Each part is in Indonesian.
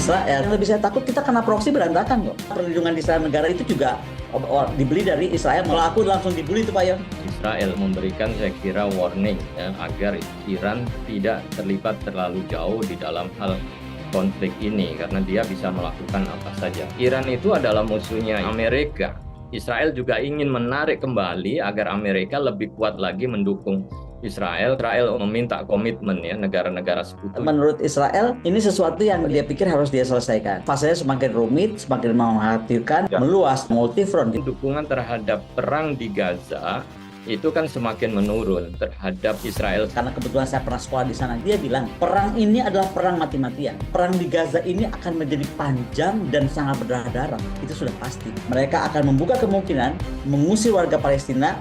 Israel. Yang lebih saya takut kita kena proksi berantakan kok. Perlindungan di Israel negara itu juga dibeli dari Israel. Kalau aku langsung dibeli itu Pak Yon. Israel memberikan saya kira warning ya, agar Iran tidak terlibat terlalu jauh di dalam hal konflik ini karena dia bisa melakukan apa saja. Iran itu adalah musuhnya Amerika. Israel juga ingin menarik kembali agar Amerika lebih kuat lagi mendukung Israel. Israel meminta komitmen ya negara-negara sekutu. Menurut Israel, ini sesuatu yang dia pikir harus dia selesaikan. Fasenya semakin rumit, semakin mengkhawatirkan, meluas, multifront. Dukungan terhadap perang di Gaza itu kan semakin menurun terhadap Israel. Karena kebetulan saya pernah sekolah di sana, dia bilang perang ini adalah perang mati-matian. Perang di Gaza ini akan menjadi panjang dan sangat berdarah-darah. Itu sudah pasti. Mereka akan membuka kemungkinan mengusir warga Palestina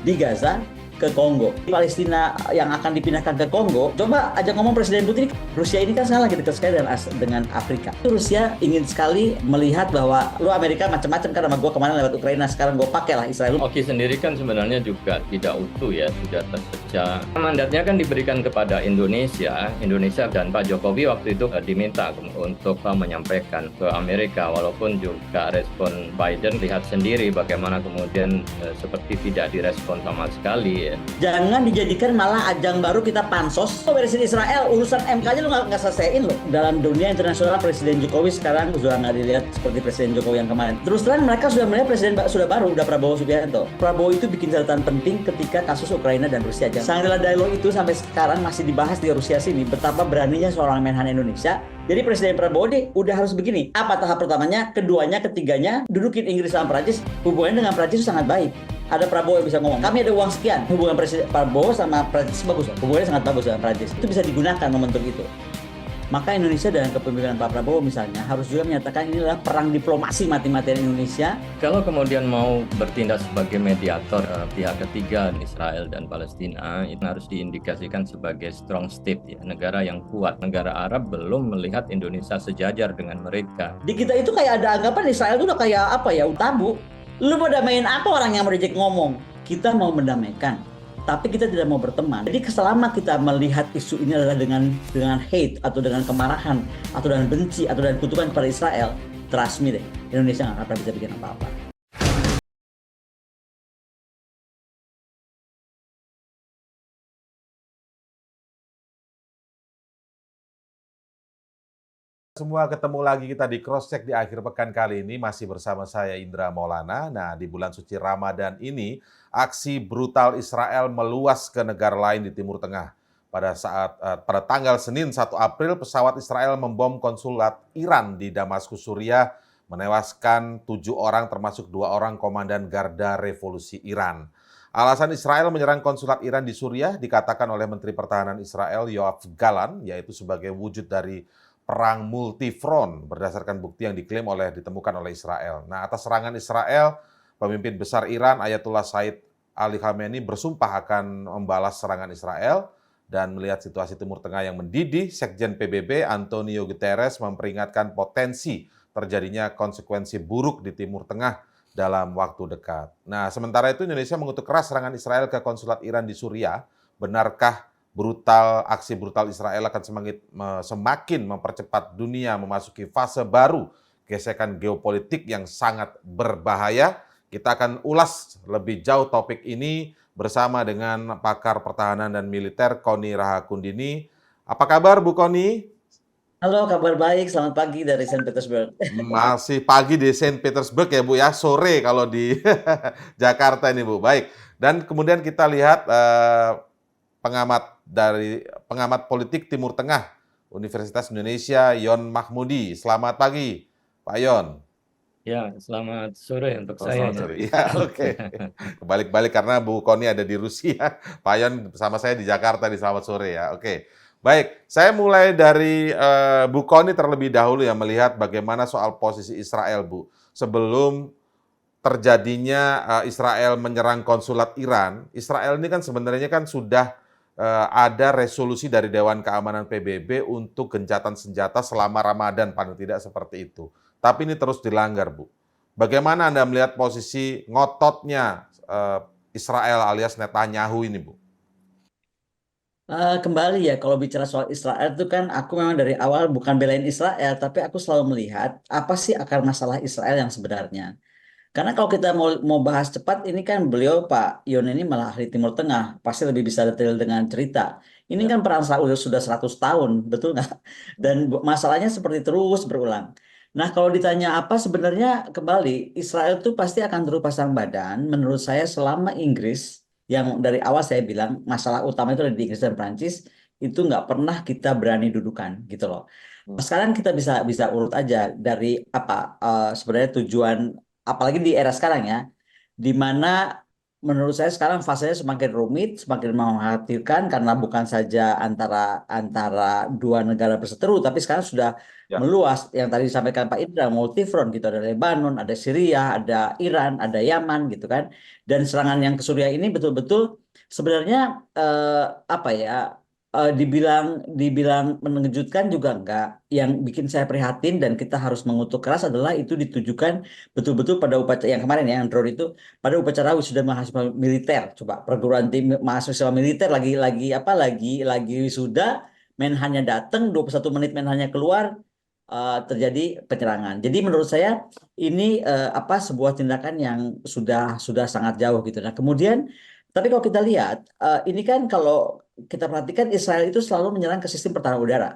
di Gaza ke Kongo. Palestina yang akan dipindahkan ke Kongo, coba ajak ngomong Presiden Putin, Rusia ini kan sekarang lagi dekat sekali dengan Afrika. Rusia ingin sekali melihat bahwa lu Amerika macam-macam kan sama gue kemarin lewat Ukraina, sekarang gue pakai lah Israel. Oki sendiri kan sebenarnya juga tidak utuh ya, sudah terpecah. Mandatnya kan diberikan kepada Indonesia dan Pak Jokowi waktu itu diminta untuk menyampaikan ke Amerika, walaupun juga respon Biden lihat sendiri bagaimana kemudian seperti tidak direspon sama sekali. Jangan dijadikan malah ajang baru kita pansos. Beresin Israel, urusan MK-nya lu nggak selesaiin loh. Dalam dunia internasional Presiden Jokowi sekarang sudah nggak dilihat seperti Presiden Jokowi yang kemarin. Terus terang mereka sudah melihat Presiden sudah baru, udah Prabowo Subianto. Prabowo itu bikin catatan penting ketika kasus Ukraina dan Rusia. Shangri-La Dialogue itu sampai sekarang masih dibahas di Rusia sini. Betapa beraninya seorang Menhan Indonesia. Jadi Presiden Prabowo deh udah harus begini. Apa tahap pertamanya, keduanya, ketiganya, dudukin Inggris sama Prancis. Hubungannya dengan Prancis sangat baik. Ada Prabowo yang bisa ngomong, kami ada uang sekian. Hubungan Presiden Prabowo sama Prancis bagus. Hubungannya sangat bagus dengan Prancis. Itu bisa digunakan momentum itu. Maka Indonesia dengan kepemimpinan Pak Prabowo misalnya harus juga menyatakan ini adalah perang diplomasi mati-matian Indonesia. Kalau kemudian mau bertindak sebagai mediator pihak ketiga Israel dan Palestina, itu harus diindikasikan sebagai strong state ya, negara yang kuat. Negara Arab belum melihat Indonesia sejajar dengan mereka. Di kita itu kayak ada anggapan Israel itu udah kayak apa ya, tabu. Lu mau damaiin apa orang yang merejek ngomong? Kita mau mendamaikan, tapi kita tidak mau berteman. Jadi selama kita melihat isu ini adalah dengan hate atau dengan kemarahan atau dengan benci atau dengan kutukan kepada Israel, trust me deh, Indonesia nggak akan bisa bikin apa-apa. Semua ketemu lagi kita di Cross Check di akhir pekan kali ini, masih bersama saya Indra Maulana. Nah, di bulan suci Ramadan ini, aksi brutal Israel meluas ke negara lain di Timur Tengah. Pada tanggal Senin 1 April, pesawat Israel membom konsulat Iran di Damaskus, Suriah, menewaskan 7 orang termasuk 2 orang komandan Garda Revolusi Iran. Alasan Israel menyerang konsulat Iran di Suriah dikatakan oleh Menteri Pertahanan Israel Yoav Gallant, yaitu sebagai wujud dari perang multifront berdasarkan bukti yang ditemukan oleh Israel. Nah, atas serangan Israel, pemimpin besar Iran Ayatollah Said Ali Khamenei bersumpah akan membalas serangan Israel dan melihat situasi Timur Tengah yang mendidih, Sekjen PBB Antonio Guterres memperingatkan potensi terjadinya konsekuensi buruk di Timur Tengah dalam waktu dekat. Nah, sementara itu Indonesia mengutuk keras serangan Israel ke konsulat Iran di Suriah. Benarkah aksi brutal Israel akan semakin mempercepat dunia memasuki fase baru gesekan geopolitik yang sangat berbahaya? Kita akan ulas lebih jauh topik ini bersama dengan pakar pertahanan dan militer Kony Rahakundini. Apa kabar Bu Kony? Halo, kabar baik. Selamat pagi dari Saint Petersburg. Masih pagi di Saint Petersburg ya Bu ya, sore kalau di Jakarta ini Bu. Baik. Dan kemudian kita lihat pengamat politik Timur Tengah Universitas Indonesia Yon Mahmudi. Selamat pagi, Pak Yon. Ya, selamat sore untuk saya. Selamat sore. Ya, oke. Kebalik-balik karena Bu Kony ada di Rusia, Pak Yon sama saya di Jakarta di selamat sore ya. Oke. Baik, saya mulai dari Bu Kony terlebih dahulu ya, melihat bagaimana soal posisi Israel, Bu. Sebelum terjadinya Israel menyerang konsulat Iran, Israel ini kan sebenarnya kan sudah ada resolusi dari Dewan Keamanan PBB untuk gencatan senjata selama Ramadan, paling tidak seperti itu. Tapi ini terus dilanggar, Bu. Bagaimana Anda melihat posisi ngototnya Israel alias Netanyahu ini, Bu? Kembali ya, kalau bicara soal Israel itu kan aku memang dari awal bukan belain Israel, tapi aku selalu melihat apa sih akar masalah Israel yang sebenarnya. Karena kalau kita mau bahas cepat, ini kan beliau Pak Yon ini malah ahli Timur Tengah, pasti lebih bisa detail dengan cerita. Ini Ya. kan perang Saudi sudah 100 tahun, betul nggak? Dan masalahnya seperti terus berulang. Nah, kalau ditanya apa sebenarnya, kembali Israel itu pasti akan terus pasang badan. Menurut saya selama Inggris, yang dari awal saya bilang masalah utama itu ada di Inggris dan Prancis, itu nggak pernah kita berani dudukan gitu loh. Hmm. Sekarang kita bisa bisa urut aja dari apa sebenarnya tujuan, apalagi di era sekarang ya, di mana menurut saya sekarang fasenya semakin rumit, semakin mengkhawatirkan karena bukan saja antara antara dua negara berseteru, tapi sekarang sudah Ya. meluas yang tadi disampaikan Pak Indra, multifront gitu, ada Lebanon, ada Syria, ada Iran, ada Yaman gitu kan. Dan serangan yang ke Suriah ini betul-betul sebenarnya apa ya? Dibilang dibilang mengejutkan juga enggak. Yang bikin saya prihatin dan kita harus mengutuk keras adalah itu ditujukan betul-betul pada upacara yang kemarin ya, yang drone itu pada upacara wisuda mahasiswa militer. Coba perguruan tinggi mahasiswa militer lagi wisuda, menhannya datang 21 menit menhannya keluar, terjadi penyerangan. Jadi menurut saya ini apa sebuah tindakan yang sudah sangat jauh gitu. Nah, kemudian tapi kalau kita lihat ini kan kalau kita perhatikan Israel itu selalu menyerang ke sistem pertahanan udara.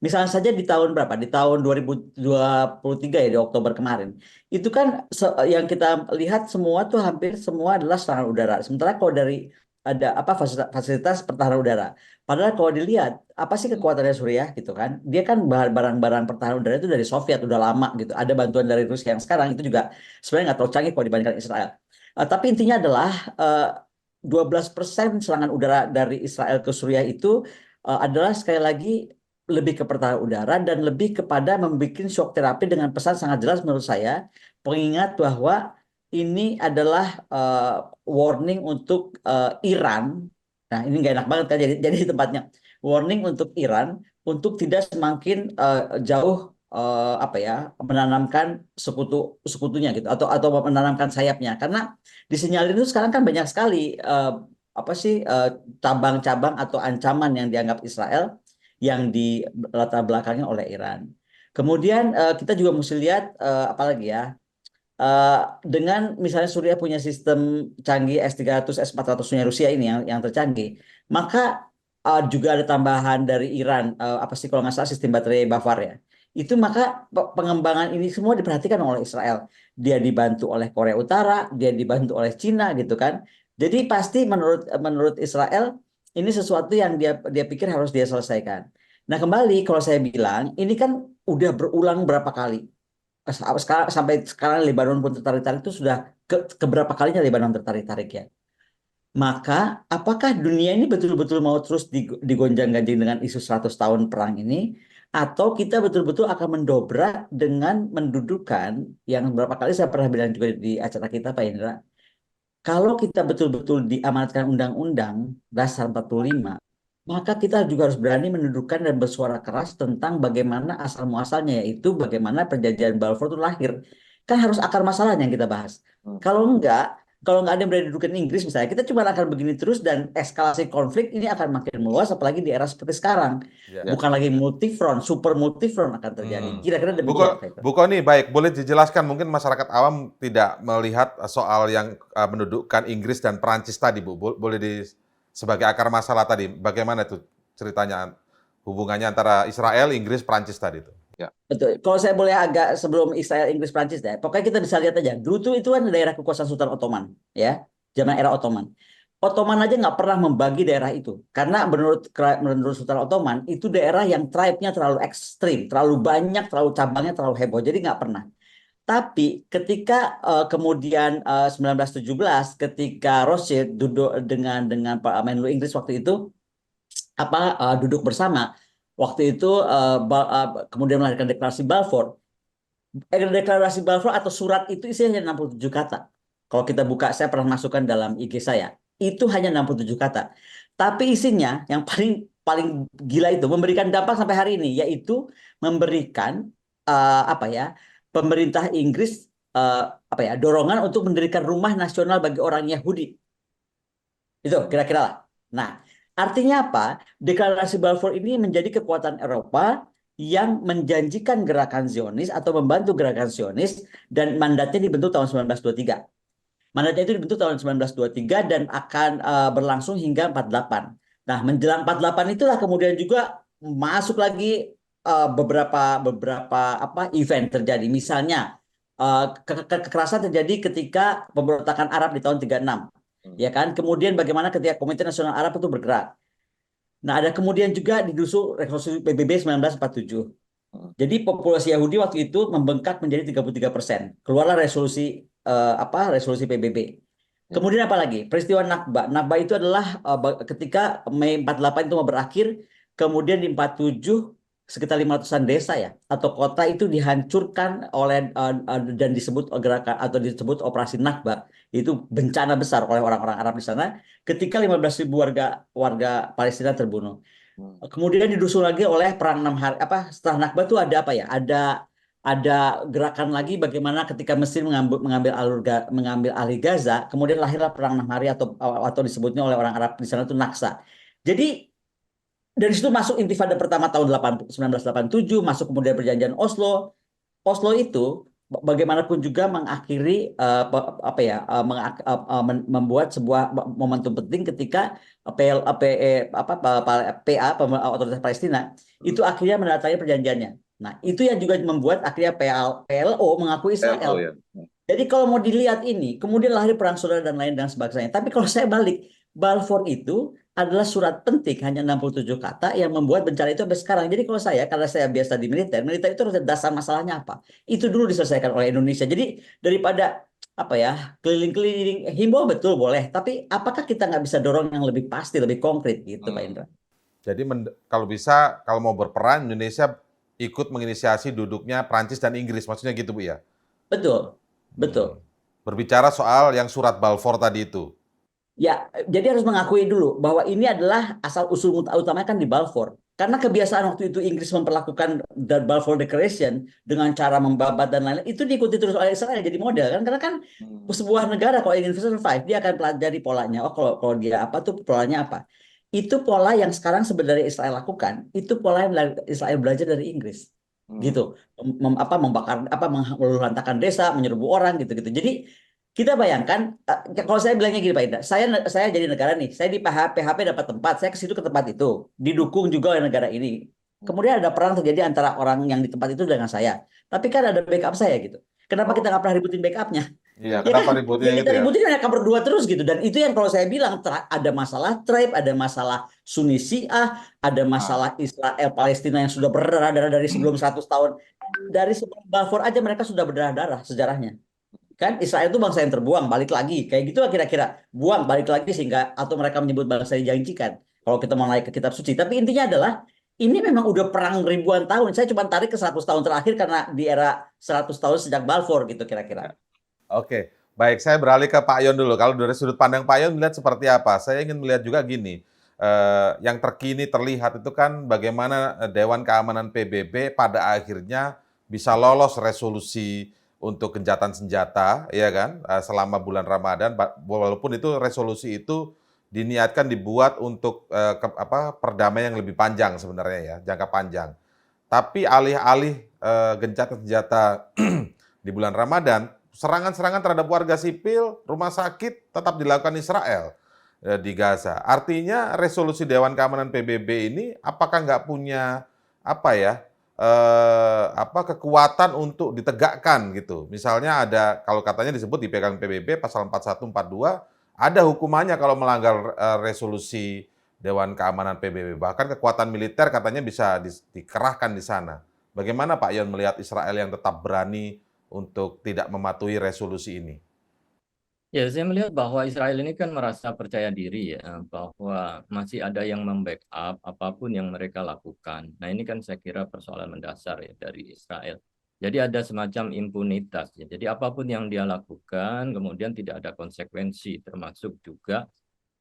Misalnya saja di tahun berapa? Di tahun 2023 ya, di Oktober kemarin. Itu kan yang kita lihat semua tuh hampir semua adalah serangan udara. Sementara kalau dari ada apa fasilitas pertahanan udara. Padahal kalau dilihat apa sih kekuatannya Suriah gitu kan? Dia kan barang-barang pertahanan udara itu dari Soviet udah lama gitu. Ada bantuan dari Rusia yang sekarang itu juga sebenarnya nggak terlalu canggih kalau dibandingkan Israel. Tapi intinya adalah 12% serangan udara dari Israel ke Suriah itu adalah sekali lagi lebih ke pertahanan udara dan lebih kepada membuat shock terapi dengan pesan sangat jelas menurut saya, pengingat bahwa ini adalah warning untuk Iran. Nah, ini nggak enak banget kan jadi tempatnya. Warning untuk Iran untuk tidak semakin jauh apa ya, menanamkan sekutunya gitu atau menanamkan sayapnya, karena disinyalir itu sekarang kan banyak sekali apa sih cabang-cabang atau ancaman yang dianggap Israel yang di latar belakangnya oleh Iran. Kemudian kita juga mesti lihat apalagi ya, eh, dengan misalnya Suriah punya sistem canggih S-300, S-400-nya Rusia ini yang tercanggih, maka juga ada tambahan dari Iran, apa sih kalau nggak salah sistem baterai Bavar ya. Itu maka pengembangan ini semua diperhatikan oleh Israel. Dia dibantu oleh Korea Utara, dia dibantu oleh Cina gitu kan. Jadi pasti menurut menurut Israel ini sesuatu yang dia pikir harus dia selesaikan. Nah, kembali kalau saya bilang ini kan udah berulang berapa kali. Sampai sekarang Lebanon pun tertarik-tarik, itu sudah keberapa kalinya Lebanon tertarik-tarik ya. Maka apakah dunia ini betul-betul mau terus digonjang-ganjing dengan isu 100 tahun perang ini, atau kita betul-betul akan mendobrak dengan mendudukan yang berapa kali saya pernah bilang juga di acara kita Pak Indra, kalau kita betul-betul diamanatkan Undang-Undang Dasar 45, maka kita juga harus berani mendudukan dan bersuara keras tentang bagaimana asal muasalnya, yaitu bagaimana perjanjian Balfour itu lahir. Kan harus akar masalahnya yang kita bahas. Hmm. Kalau enggak, kalau nggak ada yang berani dudukan Inggris misalnya, kita cuma akan begini terus dan eskalasi konflik ini akan makin meluas, apalagi di era seperti sekarang. Ya. Bukan lagi multifront, super multifront akan terjadi. Hmm. Kira-kira Bu, demikian, Pak Ito. Bu Kony, baik, boleh dijelaskan mungkin masyarakat awam tidak melihat soal yang mendudukkan Inggris dan Prancis tadi, Bu. Boleh sebagai akar masalah tadi, bagaimana itu ceritanya hubungannya antara Israel, Inggris, Prancis tadi itu? Ya. Betul. Kalau saya boleh agak sebelum Israel, Inggris, Prancis deh. Pokoknya kita bisa lihat aja. Dulu tuh itu kan daerah kekuasaan Sultan Ottoman, ya, zaman era Ottoman. Ottoman aja nggak pernah membagi daerah itu, karena menurut Sultan Ottoman itu daerah yang tribe-nya terlalu ekstrim, terlalu banyak, terlalu cabangnya terlalu heboh. Jadi nggak pernah. Tapi ketika kemudian 1917, ketika Rothschild duduk dengan Pak Menlu Inggris waktu itu, apa duduk bersama, waktu itu kemudian melahirkan deklarasi Balfour. Deklarasi Balfour atau surat itu isinya hanya 67 kata. Kalau kita buka, saya pernah masukkan dalam IG saya. Itu hanya 67 kata. Tapi isinya yang paling paling gila itu memberikan dampak sampai hari ini, yaitu memberikan apa ya, pemerintah Inggris eh, apa ya, dorongan untuk mendirikan rumah nasional bagi orang Yahudi. Itu kira-kira lah. Nah, Artinya apa? Deklarasi Balfour ini menjadi kekuatan Eropa yang menjanjikan gerakan Zionis atau membantu gerakan Zionis, dan mandatnya dibentuk tahun 1923. Mandatnya itu dibentuk tahun 1923 dan akan berlangsung hingga 48. Nah, menjelang 48 itulah kemudian juga masuk lagi beberapa beberapa event terjadi. Misalnya kekerasan terjadi ketika pemberontakan Arab di tahun 36. Ya kan? Kemudian bagaimana ketika Komite Nasional Arab itu bergerak. Nah, ada kemudian juga didusuk resolusi PBB 1947. Jadi populasi Yahudi waktu itu membengkak menjadi 33%. Keluarlah resolusi resolusi PBB. Kemudian apa lagi? Peristiwa Nakba. Nakba itu adalah ketika Mei 48 itu mau berakhir, kemudian di 47 sekitar 500-an desa ya atau kota itu dihancurkan oleh dan disebut gerakan atau disebut operasi Nakba. Itu bencana besar oleh orang-orang Arab di sana ketika 15.000 warga warga Palestina terbunuh. Kemudian didusung lagi oleh perang 6 hari setelah Nakba itu ada apa ya? Ada gerakan lagi bagaimana ketika Mesir mengambil alih Gaza, kemudian lahirlah perang 6 hari atau disebutnya oleh orang Arab di sana itu Naksa. Jadi dari situ masuk Intifada pertama tahun 1987, masuk kemudian perjanjian Oslo. Oslo itu bagaimanapun juga mengakhiri membuat sebuah momentum penting ketika PA Otoritas Palestina itu akhirnya menandatangani perjanjiannya. Nah, itu yang juga membuat akhirnya PLO mengakui Israel. PLO ya. Jadi kalau mau dilihat ini, kemudian lahir perang saudara dan lain dan sebagainya. Tapi kalau saya balik, Balfour itu adalah surat penting hanya 67 kata yang membuat bencana itu sampai sekarang. Jadi kalau saya, karena saya biasa di militer, militer itu harus dasar masalahnya apa? Itu dulu diselesaikan oleh Indonesia. Jadi daripada keliling-keliling, himbau betul boleh, tapi apakah kita nggak bisa dorong yang lebih pasti, lebih konkret gitu, Pak Indra? Jadi kalau bisa, kalau mau berperan, Indonesia ikut menginisiasi duduknya Prancis dan Inggris, maksudnya gitu Bu ya? Betul, Hmm. betul. Berbicara soal yang surat Balfour tadi itu. Ya, jadi harus mengakui dulu bahwa ini adalah asal usul utamanya kan di Balfour. Karena kebiasaan waktu itu Inggris memperlakukan the Balfour Declaration dengan cara membabat dan lain-lain, itu diikuti terus oleh Israel jadi model kan. Karena kan sebuah negara kalau ingin survive, dia akan pelajari polanya. Oh, kalau dia apa tuh polanya apa? Itu pola yang sekarang sebenarnya Israel lakukan. Itu pola yang Israel belajar dari Inggris. Gitu. Membakar meluluhlantakan desa, menyerbu orang gitu-gitu. Jadi kita bayangkan, kalau saya bilangnya gini Pak Indra, saya jadi negara nih, saya di PHP dapat tempat, saya ke situ ke tempat itu, didukung juga oleh negara ini. Kemudian ada perang terjadi antara orang yang di tempat itu dengan saya. Tapi kan ada backup saya gitu. Kenapa kita nggak pernah ributin backupnya? Iya, Ya kenapa kan? ributnya Yang itu kita ya? ributin hanya kabar dua terus gitu. Dan itu yang kalau saya bilang ada masalah tribe, ada masalah Sunni Syiah, ada masalah Israel Palestina yang sudah berdarah-darah dari sebelum 100 tahun. Dari sebelum Balfour aja mereka sudah berdarah-darah sejarahnya. Kan Israel itu bangsa yang terbuang, balik lagi. Kayak gitu lah kira-kira. Buang, balik lagi sehingga atau mereka menyebut bangsa yang dijanjikan. Kalau kita mau naik ke kitab suci. Tapi intinya adalah ini memang udah perang ribuan tahun. Saya cuma tarik ke 100 tahun terakhir karena di era 100 tahun sejak Balfour gitu kira-kira. Oke, baik. Saya beralih ke Pak Yon dulu. Kalau dari sudut pandang Pak Yon melihat seperti apa? Saya ingin melihat juga gini, yang terkini terlihat itu kan bagaimana Dewan Keamanan PBB pada akhirnya bisa lolos resolusi untuk gencatan senjata, ya kan, selama bulan Ramadan, walaupun itu resolusi itu diniatkan dibuat untuk perdamaian yang lebih panjang sebenarnya ya, jangka panjang. Tapi alih-alih gencatan senjata di bulan Ramadan, serangan-serangan terhadap warga sipil, rumah sakit tetap dilakukan Israel di Gaza. Artinya resolusi Dewan Keamanan PBB ini apakah nggak punya kekuatan untuk ditegakkan gitu. Misalnya ada, kalau katanya disebut di piagam PBB pasal 41, 42, ada hukumannya kalau melanggar resolusi Dewan Keamanan PBB. Bahkan kekuatan militer katanya bisa dikerahkan di sana. Bagaimana Pak Yon melihat Israel yang tetap berani untuk tidak mematuhi resolusi ini? Ya, saya melihat bahwa Israel ini kan merasa percaya diri ya, bahwa masih ada yang membackup apapun yang mereka lakukan. Nah, ini kan saya kira persoalan mendasar ya dari Israel. Jadi ada semacam impunitas ya. Jadi apapun yang dia lakukan, kemudian tidak ada konsekuensi, termasuk juga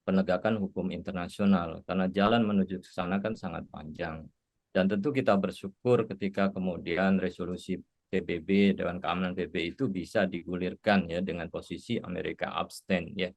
penegakan hukum internasional. Karena jalan menuju ke sana kan sangat panjang. Dan tentu kita bersyukur ketika kemudian resolusi PBB, Dewan Keamanan PBB itu bisa digulirkan ya dengan posisi Amerika abstain ya.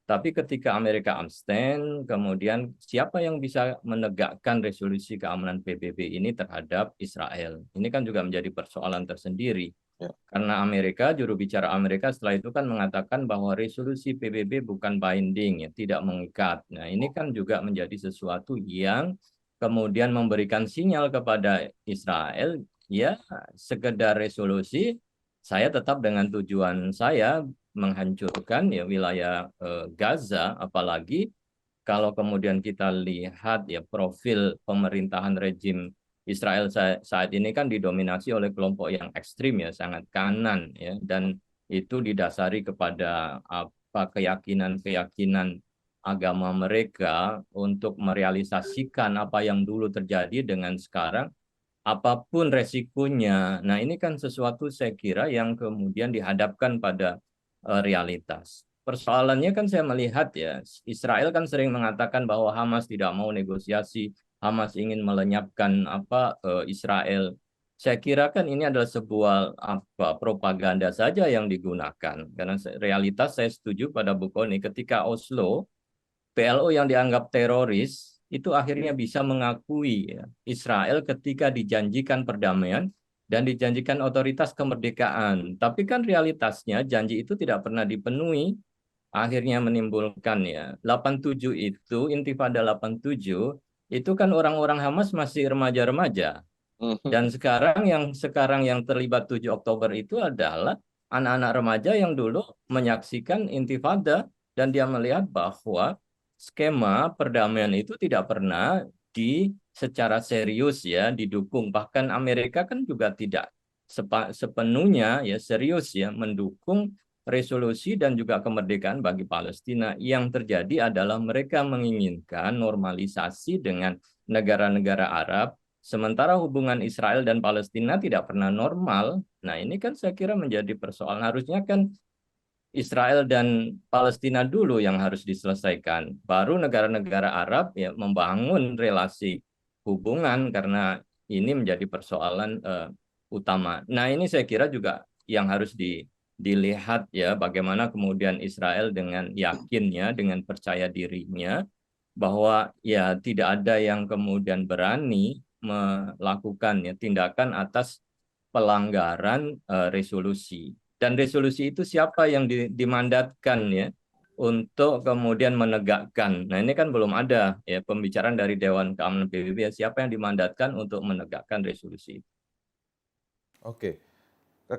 Tapi ketika Amerika abstain, kemudian siapa yang bisa menegakkan resolusi keamanan PBB ini terhadap Israel? Ini kan juga menjadi persoalan tersendiri. Ya. Karena Amerika, juru bicara Amerika setelah itu kan mengatakan bahwa resolusi PBB bukan binding, ya, tidak mengikat. Nah, ini kan juga menjadi sesuatu yang kemudian memberikan sinyal kepada Israel, ya, sekedar resolusi, saya tetap dengan tujuan saya menghancurkan ya wilayah Gaza, apalagi kalau kemudian kita lihat ya profil pemerintahan rejim Israel saat ini kan didominasi oleh kelompok yang ekstrim ya, sangat kanan ya, dan itu didasari kepada apa keyakinan-keyakinan agama mereka untuk merealisasikan apa yang dulu terjadi dengan sekarang apapun resikonya. Nah, ini kan sesuatu saya kira yang kemudian dihadapkan pada realitas. Persoalannya kan saya melihat ya, Israel kan sering mengatakan bahwa Hamas tidak mau negosiasi, Hamas ingin melenyapkan Israel. Saya kira kan ini adalah sebuah propaganda saja yang digunakan. Karena realitas saya setuju pada Bu Kony ketika Oslo PLO yang dianggap teroris itu akhirnya bisa mengakui ya, Israel ketika dijanjikan perdamaian dan dijanjikan otoritas kemerdekaan. Tapi kan realitasnya janji itu tidak pernah dipenuhi, akhirnya menimbulkan ya 87 itu, Intifada 87 itu kan orang-orang Hamas masih remaja-remaja. Dan sekarang yang terlibat 7 Oktober itu adalah anak-anak remaja yang dulu menyaksikan Intifada dan dia melihat bahwa skema perdamaian itu tidak pernah secara serius ya didukung. Bahkan Amerika kan juga tidak sepenuhnya ya serius ya mendukung resolusi dan juga kemerdekaan bagi Palestina. Yang terjadi adalah mereka menginginkan normalisasi dengan negara-negara Arab. Sementara hubungan Israel dan Palestina tidak pernah normal. Nah, ini kan saya kira menjadi persoalan. Harusnya kan Israel dan Palestina dulu yang harus diselesaikan. Baru negara-negara Arab ya membangun relasi hubungan karena ini menjadi persoalan utama. Nah, ini saya kira juga yang harus dilihat ya bagaimana kemudian Israel dengan yakinnya, dengan percaya dirinya bahwa ya tidak ada yang kemudian berani melakukan ya tindakan atas pelanggaran resolusi. Dan resolusi itu siapa yang dimandatkan ya untuk kemudian menegakkan. Nah, ini kan belum ada ya pembicaraan dari Dewan Keamanan PBB ya, siapa yang dimandatkan untuk menegakkan resolusi. Oke.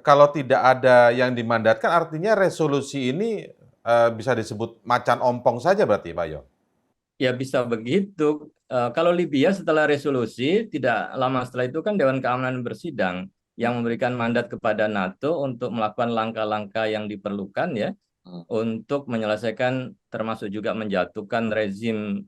Kalau tidak ada yang dimandatkan, artinya resolusi ini bisa disebut macan ompong saja berarti, Pak Yon? Ya bisa begitu. Kalau Libya setelah resolusi, tidak lama setelah itu kan Dewan Keamanan bersidang yang memberikan mandat kepada NATO untuk melakukan langkah-langkah yang diperlukan ya untuk menyelesaikan termasuk juga menjatuhkan rezim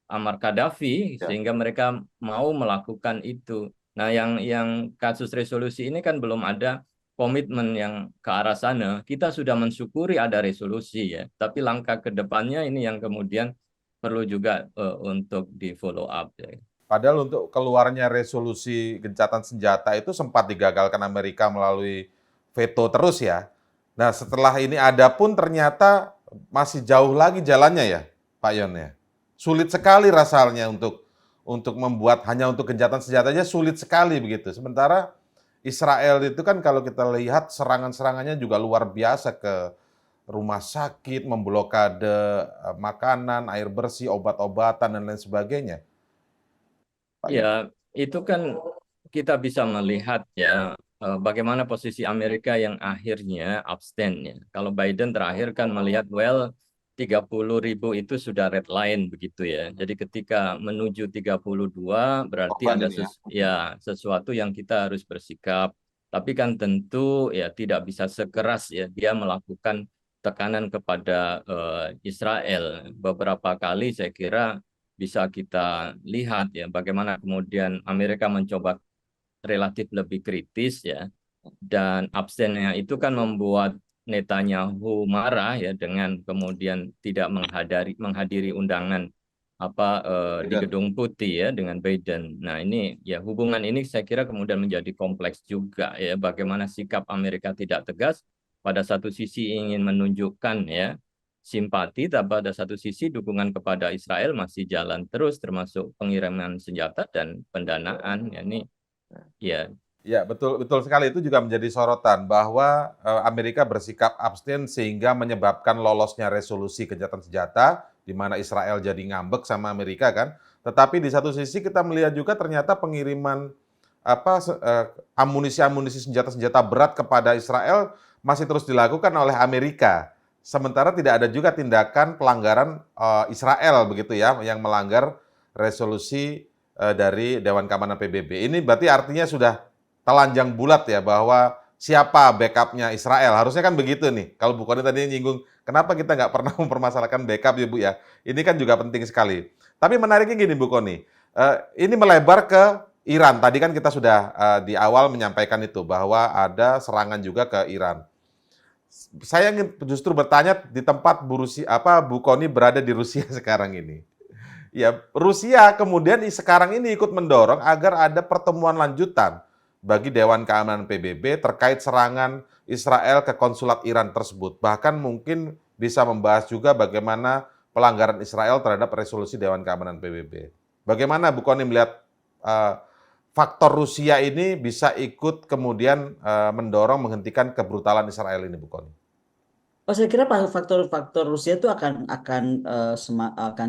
Ammar Gaddafi Ya. sehingga mereka mau melakukan itu. Nah, yang kasus resolusi ini kan belum ada komitmen yang ke arah sana. Kita sudah mensyukuri ada resolusi ya, tapi langkah ke depannya ini yang kemudian perlu juga untuk di follow up ya. Padahal untuk keluarnya resolusi gencatan senjata itu sempat digagalkan Amerika melalui veto terus ya. Nah, setelah ini ada pun ternyata masih jauh lagi jalannya ya, Pak Yon ya. Sulit sekali rasanya untuk membuat hanya untuk gencatan senjatanya sulit sekali begitu. Sementara Israel itu kan kalau kita lihat serangan-serangannya juga luar biasa ke rumah sakit, memblokade makanan, air bersih, obat-obatan dan lain sebagainya. Pak Yon. Ya, itu kan kita bisa melihat ya bagaimana posisi Amerika yang akhirnya abstain ya. Kalau Biden terakhir kan melihat 30.000 itu sudah red line begitu ya. Jadi ketika menuju 32 berarti Korban ada ini ya. sesuatu yang kita harus bersikap. Tapi kan tentu ya tidak bisa sekeras ya dia melakukan tekanan kepada Israel. Beberapa kali saya kira bisa kita lihat ya bagaimana kemudian Amerika mencoba relatif lebih kritis ya dan absennya itu kan membuat Netanyahu marah ya dengan kemudian tidak menghadiri undangan di Biden. Gedung Putih ya dengan Biden. Nah, ini ya hubungan ini saya kira kemudian menjadi kompleks juga ya bagaimana sikap Amerika tidak tegas pada satu sisi ingin menunjukkan ya simpati, tapi pada satu sisi dukungan kepada Israel masih jalan terus, termasuk pengiriman senjata dan pendanaan. Ya, ini ya Ya, betul betul sekali. Itu juga menjadi sorotan bahwa Amerika bersikap abstain sehingga menyebabkan lolosnya resolusi gencatan senjata di mana Israel jadi ngambek sama Amerika kan. Tetapi di satu sisi kita melihat juga ternyata pengiriman amunisi-amunisi senjata-senjata berat kepada Israel masih terus dilakukan oleh Amerika. Sementara tidak ada juga tindakan pelanggaran Israel begitu ya yang melanggar resolusi dari Dewan Keamanan PBB. Ini berarti artinya sudah telanjang bulat ya bahwa siapa backupnya Israel. Harusnya kan begitu nih. Kalau Bu Kony tadi nyinggung, kenapa kita nggak pernah mempermasalahkan backup ya Bu ya. Ini kan juga penting sekali. Tapi menariknya gini Bu Kony, ini melebar ke Iran. Tadi kan kita sudah di awal menyampaikan itu bahwa ada serangan juga ke Iran. Saya ingin justru bertanya di tempat Bu Kony berada di Rusia sekarang ini. Ya, Rusia kemudian sekarang ini ikut mendorong agar ada pertemuan lanjutan bagi Dewan Keamanan PBB terkait serangan Israel ke konsulat Iran tersebut. Bahkan mungkin bisa membahas juga bagaimana pelanggaran Israel terhadap resolusi Dewan Keamanan PBB. Bagaimana Bu Kony melihat faktor Rusia ini bisa ikut kemudian mendorong menghentikan kebrutalan Israel ini, Bu Kony? Oh, saya kira faktor-faktor Rusia itu akan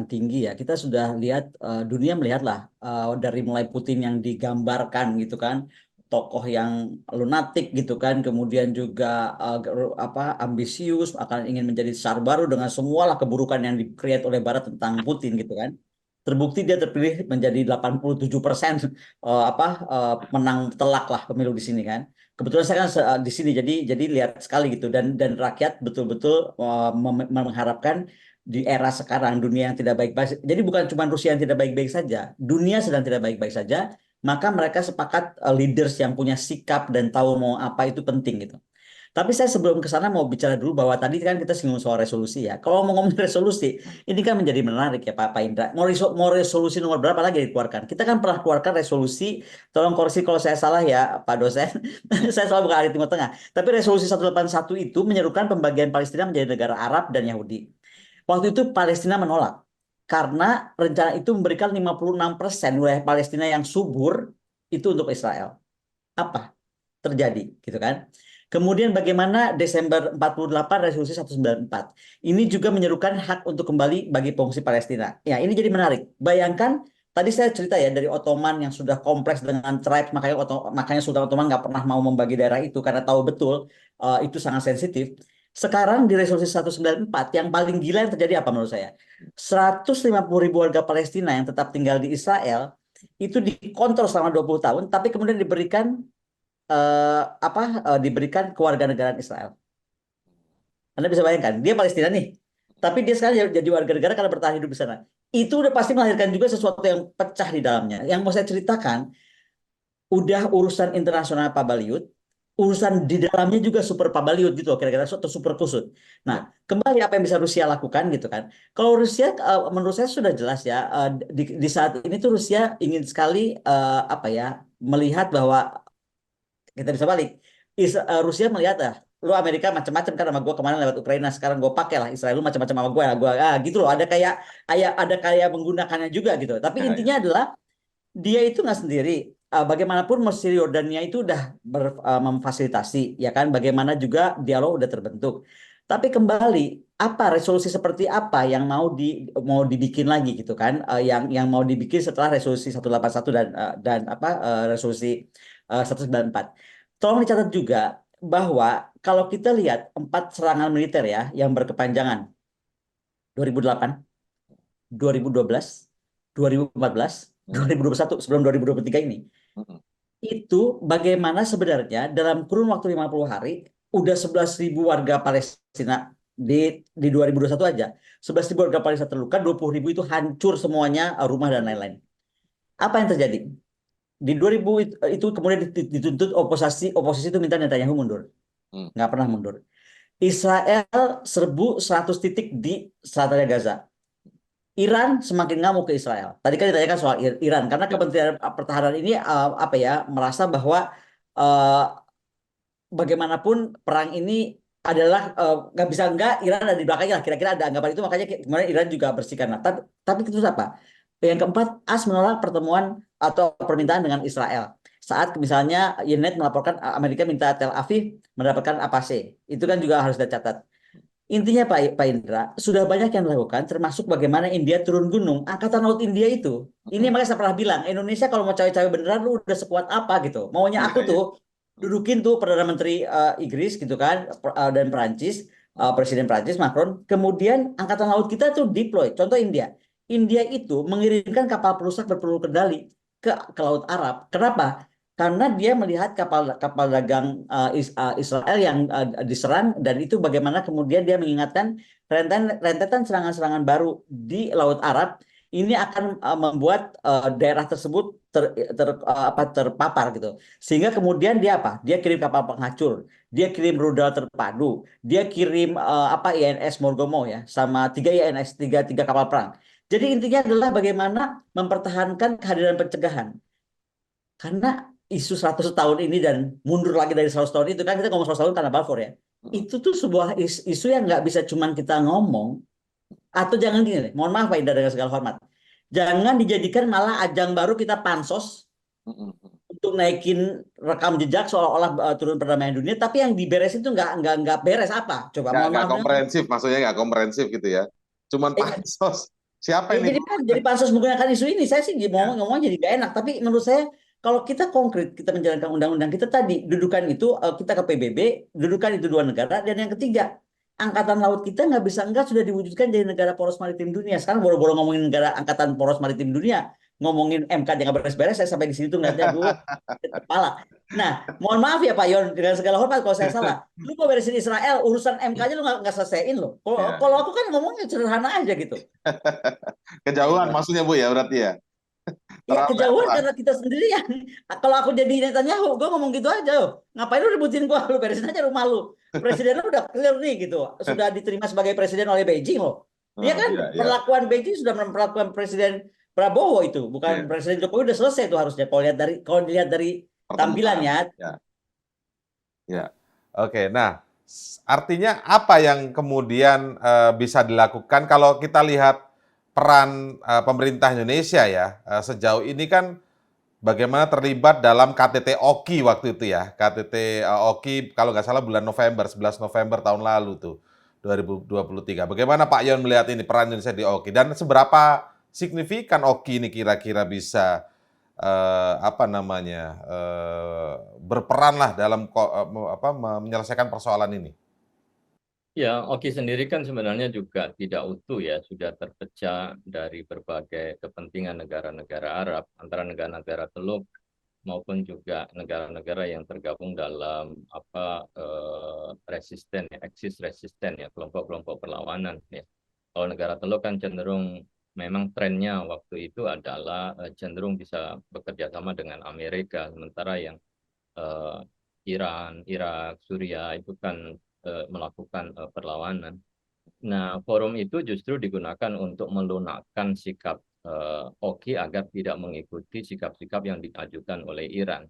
tinggi ya. Kita sudah lihat, dunia melihatlah, dari mulai Putin yang digambarkan gitu kan, tokoh yang lunatik gitu kan, kemudian juga ambisius, akan ingin menjadi tsar baru dengan semualah keburukan yang di-create oleh Barat tentang Putin gitu kan. Terbukti dia terpilih menjadi 87% menang telak lah pemilu di sini kan. Kebetulan saya kan di sini, jadi lihat sekali gitu, dan rakyat betul-betul mengharapkan di era sekarang dunia yang tidak baik-baik. Jadi bukan cuma Rusia yang tidak baik-baik saja, dunia sedang tidak baik-baik saja. Maka mereka sepakat, leaders yang punya sikap dan tahu mau apa itu penting gitu. Tapi saya sebelum ke sana mau bicara dulu bahwa tadi kan kita singgung soal resolusi ya. Kalau mau ngomong resolusi, ini kan menjadi menarik ya Pak Indra. Mau resolusi nomor berapa lagi dikeluarkan? Kita kan pernah keluarkan resolusi, tolong koreksi kalau saya salah ya Pak dosen. Saya selalu bukan ahli Timur Tengah. Tapi resolusi 181 itu menyerukan pembagian Palestina menjadi negara Arab dan Yahudi. Waktu itu Palestina menolak. Karena rencana itu memberikan 56% wilayah Palestina yang subur itu untuk Israel. Apa terjadi gitu kan? Kemudian bagaimana Desember 48 resolusi 194. Ini juga menyerukan hak untuk kembali bagi pengungsi Palestina. Ya, ini jadi menarik. Bayangkan tadi saya cerita ya dari Ottoman yang sudah kompleks dengan tribes, makanya Sultan Ottoman nggak pernah mau membagi daerah itu karena tahu betul itu sangat sensitif. Sekarang di resolusi 194 yang paling gila yang terjadi apa menurut saya? 150.000 warga Palestina yang tetap tinggal di Israel itu dikontrol selama 20 tahun, tapi kemudian diberikan kewarganegaraan Israel. Anda bisa bayangkan, dia Palestina nih, tapi dia sekarang jadi warga negara karena bertahan hidup di sana. Itu udah pasti melahirkan juga sesuatu yang pecah di dalamnya. Yang mau saya ceritakan, udah urusan internasional Pabaliut, urusan di dalamnya juga super Pabaliut gitu loh, kira-kira atau super kusut. Nah, kembali apa yang bisa Rusia lakukan gitu kan? Kalau Rusia, menurut saya sudah jelas ya, di saat ini tuh Rusia ingin sekali melihat bahwa kita bisa balik. Rusia melihat lu Amerika macam-macam kan sama gue kemarin lewat Ukraina, sekarang gue pakai lah Israel lu macam-macam sama gue gitu loh, ada kayak menggunakannya juga gitu. Tapi intinya adalah dia itu nggak sendiri. Bagaimanapun Mesir Yordania itu udah memfasilitasi ya kan, bagaimana juga dialog udah terbentuk. Tapi kembali apa resolusi seperti apa yang mau dibikin lagi gitu kan, yang mau dibikin setelah resolusi 181 dan resolusi 194. Tolong dicatat juga bahwa kalau kita lihat 4 serangan militer ya yang berkepanjangan 2008, 2012, 2014, 2021 sebelum 2023 ini, itu bagaimana sebenarnya dalam kurun waktu 50 hari udah 11.000 warga Palestina di 2021 aja. 11.000 warga Palestina terluka, 20.000 itu hancur semuanya, rumah dan lain-lain. Apa yang terjadi? Di 2000 itu kemudian dituntut oposisi itu minta Netanyahu mundur. Nggak pernah mundur. Israel serbu 100 titik di selatan Gaza. Iran semakin ngamuk ke Israel. Tadi kan ditanyakan soal Iran karena Kementerian Pertahanan ini merasa bahwa bagaimanapun perang ini adalah nggak bisa enggak Iran ada di belakangnya lah, kira-kira ada anggapan itu, makanya kemarin Iran juga bersihkan. Nah, tapi itu apa? Yang keempat, AS menolak pertemuan atau permintaan dengan Israel. Saat misalnya Ynet melaporkan Amerika minta Tel Aviv mendapatkan APC, itu kan juga harus dicatat. Intinya Pak Indra, sudah banyak yang dilakukan, termasuk bagaimana India turun gunung. Angkatan Laut India itu, ini makanya saya pernah bilang, Indonesia kalau mau cawe-cawe beneran, lu udah sekuat apa gitu. Maunya Iya, aku iya. tuh, dudukin tuh Perdana Menteri Inggris gitu kan, dan Perancis, Presiden Perancis Macron, kemudian Angkatan Laut kita tuh deploy. Contoh India. India itu mengirimkan kapal perusak berpeluru kendali ke Laut Arab. Kenapa? Karena dia melihat kapal kapal dagang Israel yang diserang, dan itu bagaimana kemudian dia mengingatkan rentetan serangan-serangan baru di Laut Arab ini akan membuat daerah tersebut terpapar gitu, sehingga kemudian dia apa? Dia kirim kapal penghancur, dia kirim rudal terpadu, dia kirim INS Morgomo ya, sama tiga INS, tiga kapal perang. Jadi intinya adalah bagaimana mempertahankan kehadiran pencegahan. Karena isu 100 tahun ini dan mundur lagi dari 100 tahun itu, kan kita ngomong 100 tahun karena Balfour ya. Itu tuh sebuah isu yang nggak bisa cuman kita ngomong, atau jangan gini deh, mohon maaf Pak Indra dengan segala hormat. Jangan dijadikan malah ajang baru kita pansos untuk naikin rekam jejak seolah-olah turun perdamaian dunia, tapi yang diberesin itu nggak beres apa? Coba mohon Nggak maaf. komprehensif, maksudnya nggak komprehensif gitu ya. Cuman pansos. Siapa Ya, ini? jadi pansus menggunakan isu ini, saya sih Ya. ngomong jadi gak enak. Tapi menurut saya kalau kita konkret, kita menjalankan undang-undang kita tadi, dudukan itu kita ke PBB, dudukan itu dua negara, dan yang ketiga, angkatan laut kita nggak bisa enggak sudah diwujudkan jadi negara poros maritim dunia. Sekarang boro-boro ngomongin negara angkatan poros maritim dunia, ngomongin MK jangan beres-beres, saya sampai di situ ngeliatnya gue kepala. Nah, mohon maaf ya Pak Yon, dengan segala hormat kalau saya salah. Lu mau beresin Israel, urusan MK-nya lu nggak selesaiin loh. Kalau Ya, kalau ya. aku kan ngomongnya sederhana aja gitu. Pak Kejauhan Indra. maksudnya Bu ya berarti ya. Ya Terlalu kejauhan lebar. karena kita sendiri yang kalau aku jadi Netanyahu, gue ngomong gitu aja. "Oh, ngapain lu ributin gue? Lu beresin aja rumah lu. Presiden lu udah clear nih gitu. Sudah diterima sebagai presiden oleh Beijing loh. Dia Oh, kan iya, iya, perlakuan Beijing sudah memperlakukan Presiden Prabowo itu, bukan iya. Presiden Jokowi udah selesai itu harusnya. Kalau dilihat dari Pertemuan. tampilannya. Ya, ya. Oke, nah artinya apa yang kemudian bisa dilakukan kalau kita lihat peran pemerintah Indonesia ya sejauh ini kan bagaimana terlibat dalam KTT Oki waktu itu ya. KTT Oki kalau nggak salah bulan November, 11 November tahun lalu tuh, 2023. Bagaimana Pak Yon melihat ini peran Indonesia di Oki dan seberapa signifikan Oki ini kira-kira bisa apa namanya, berperan lah dalam menyelesaikan persoalan ini? Ya, Oki sendiri kan sebenarnya juga tidak utuh ya, sudah terpecah dari berbagai kepentingan negara-negara Arab, antara negara-negara Teluk maupun juga negara-negara yang tergabung dalam resisten, ya, eksis resisten ya, kelompok-kelompok perlawanan ya. Kalau negara Teluk kan cenderung memang trennya waktu itu adalah cenderung bisa bekerja sama dengan Amerika, sementara yang eh, Iran, Irak, Suriah itu kan melakukan perlawanan. Nah, forum itu justru digunakan untuk melunakkan sikap Oki agar tidak mengikuti sikap-sikap yang diajukan oleh Iran.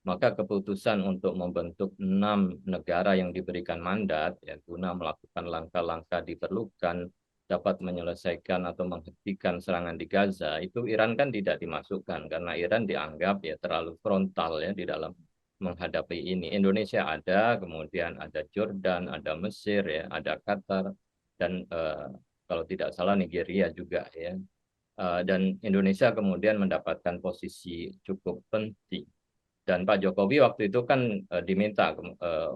Maka keputusan untuk membentuk 6 negara yang diberikan mandat, ya, guna melakukan langkah-langkah diperlukan dapat menyelesaikan atau menghentikan serangan di Gaza, itu Iran kan tidak dimasukkan karena Iran dianggap ya terlalu frontal ya di dalam menghadapi ini. Indonesia ada, kemudian ada Jordan, ada Mesir ya, ada Qatar, dan kalau tidak salah Nigeria juga ya. Dan Indonesia kemudian mendapatkan posisi cukup penting. Dan Pak Jokowi waktu itu kan diminta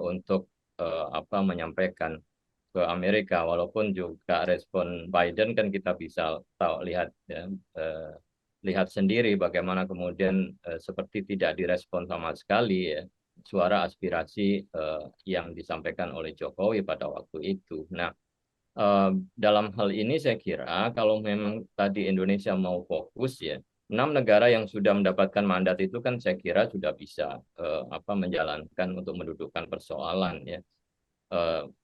untuk menyampaikan ke Amerika, walaupun juga respon Biden kan kita bisa lihat ya, lihat sendiri bagaimana kemudian seperti tidak direspon sama sekali ya suara aspirasi yang disampaikan oleh Jokowi pada waktu itu. Nah, dalam hal ini saya kira kalau memang tadi Indonesia mau fokus ya, 6 negara yang sudah mendapatkan mandat itu kan saya kira sudah bisa menjalankan untuk mendudukkan persoalan ya.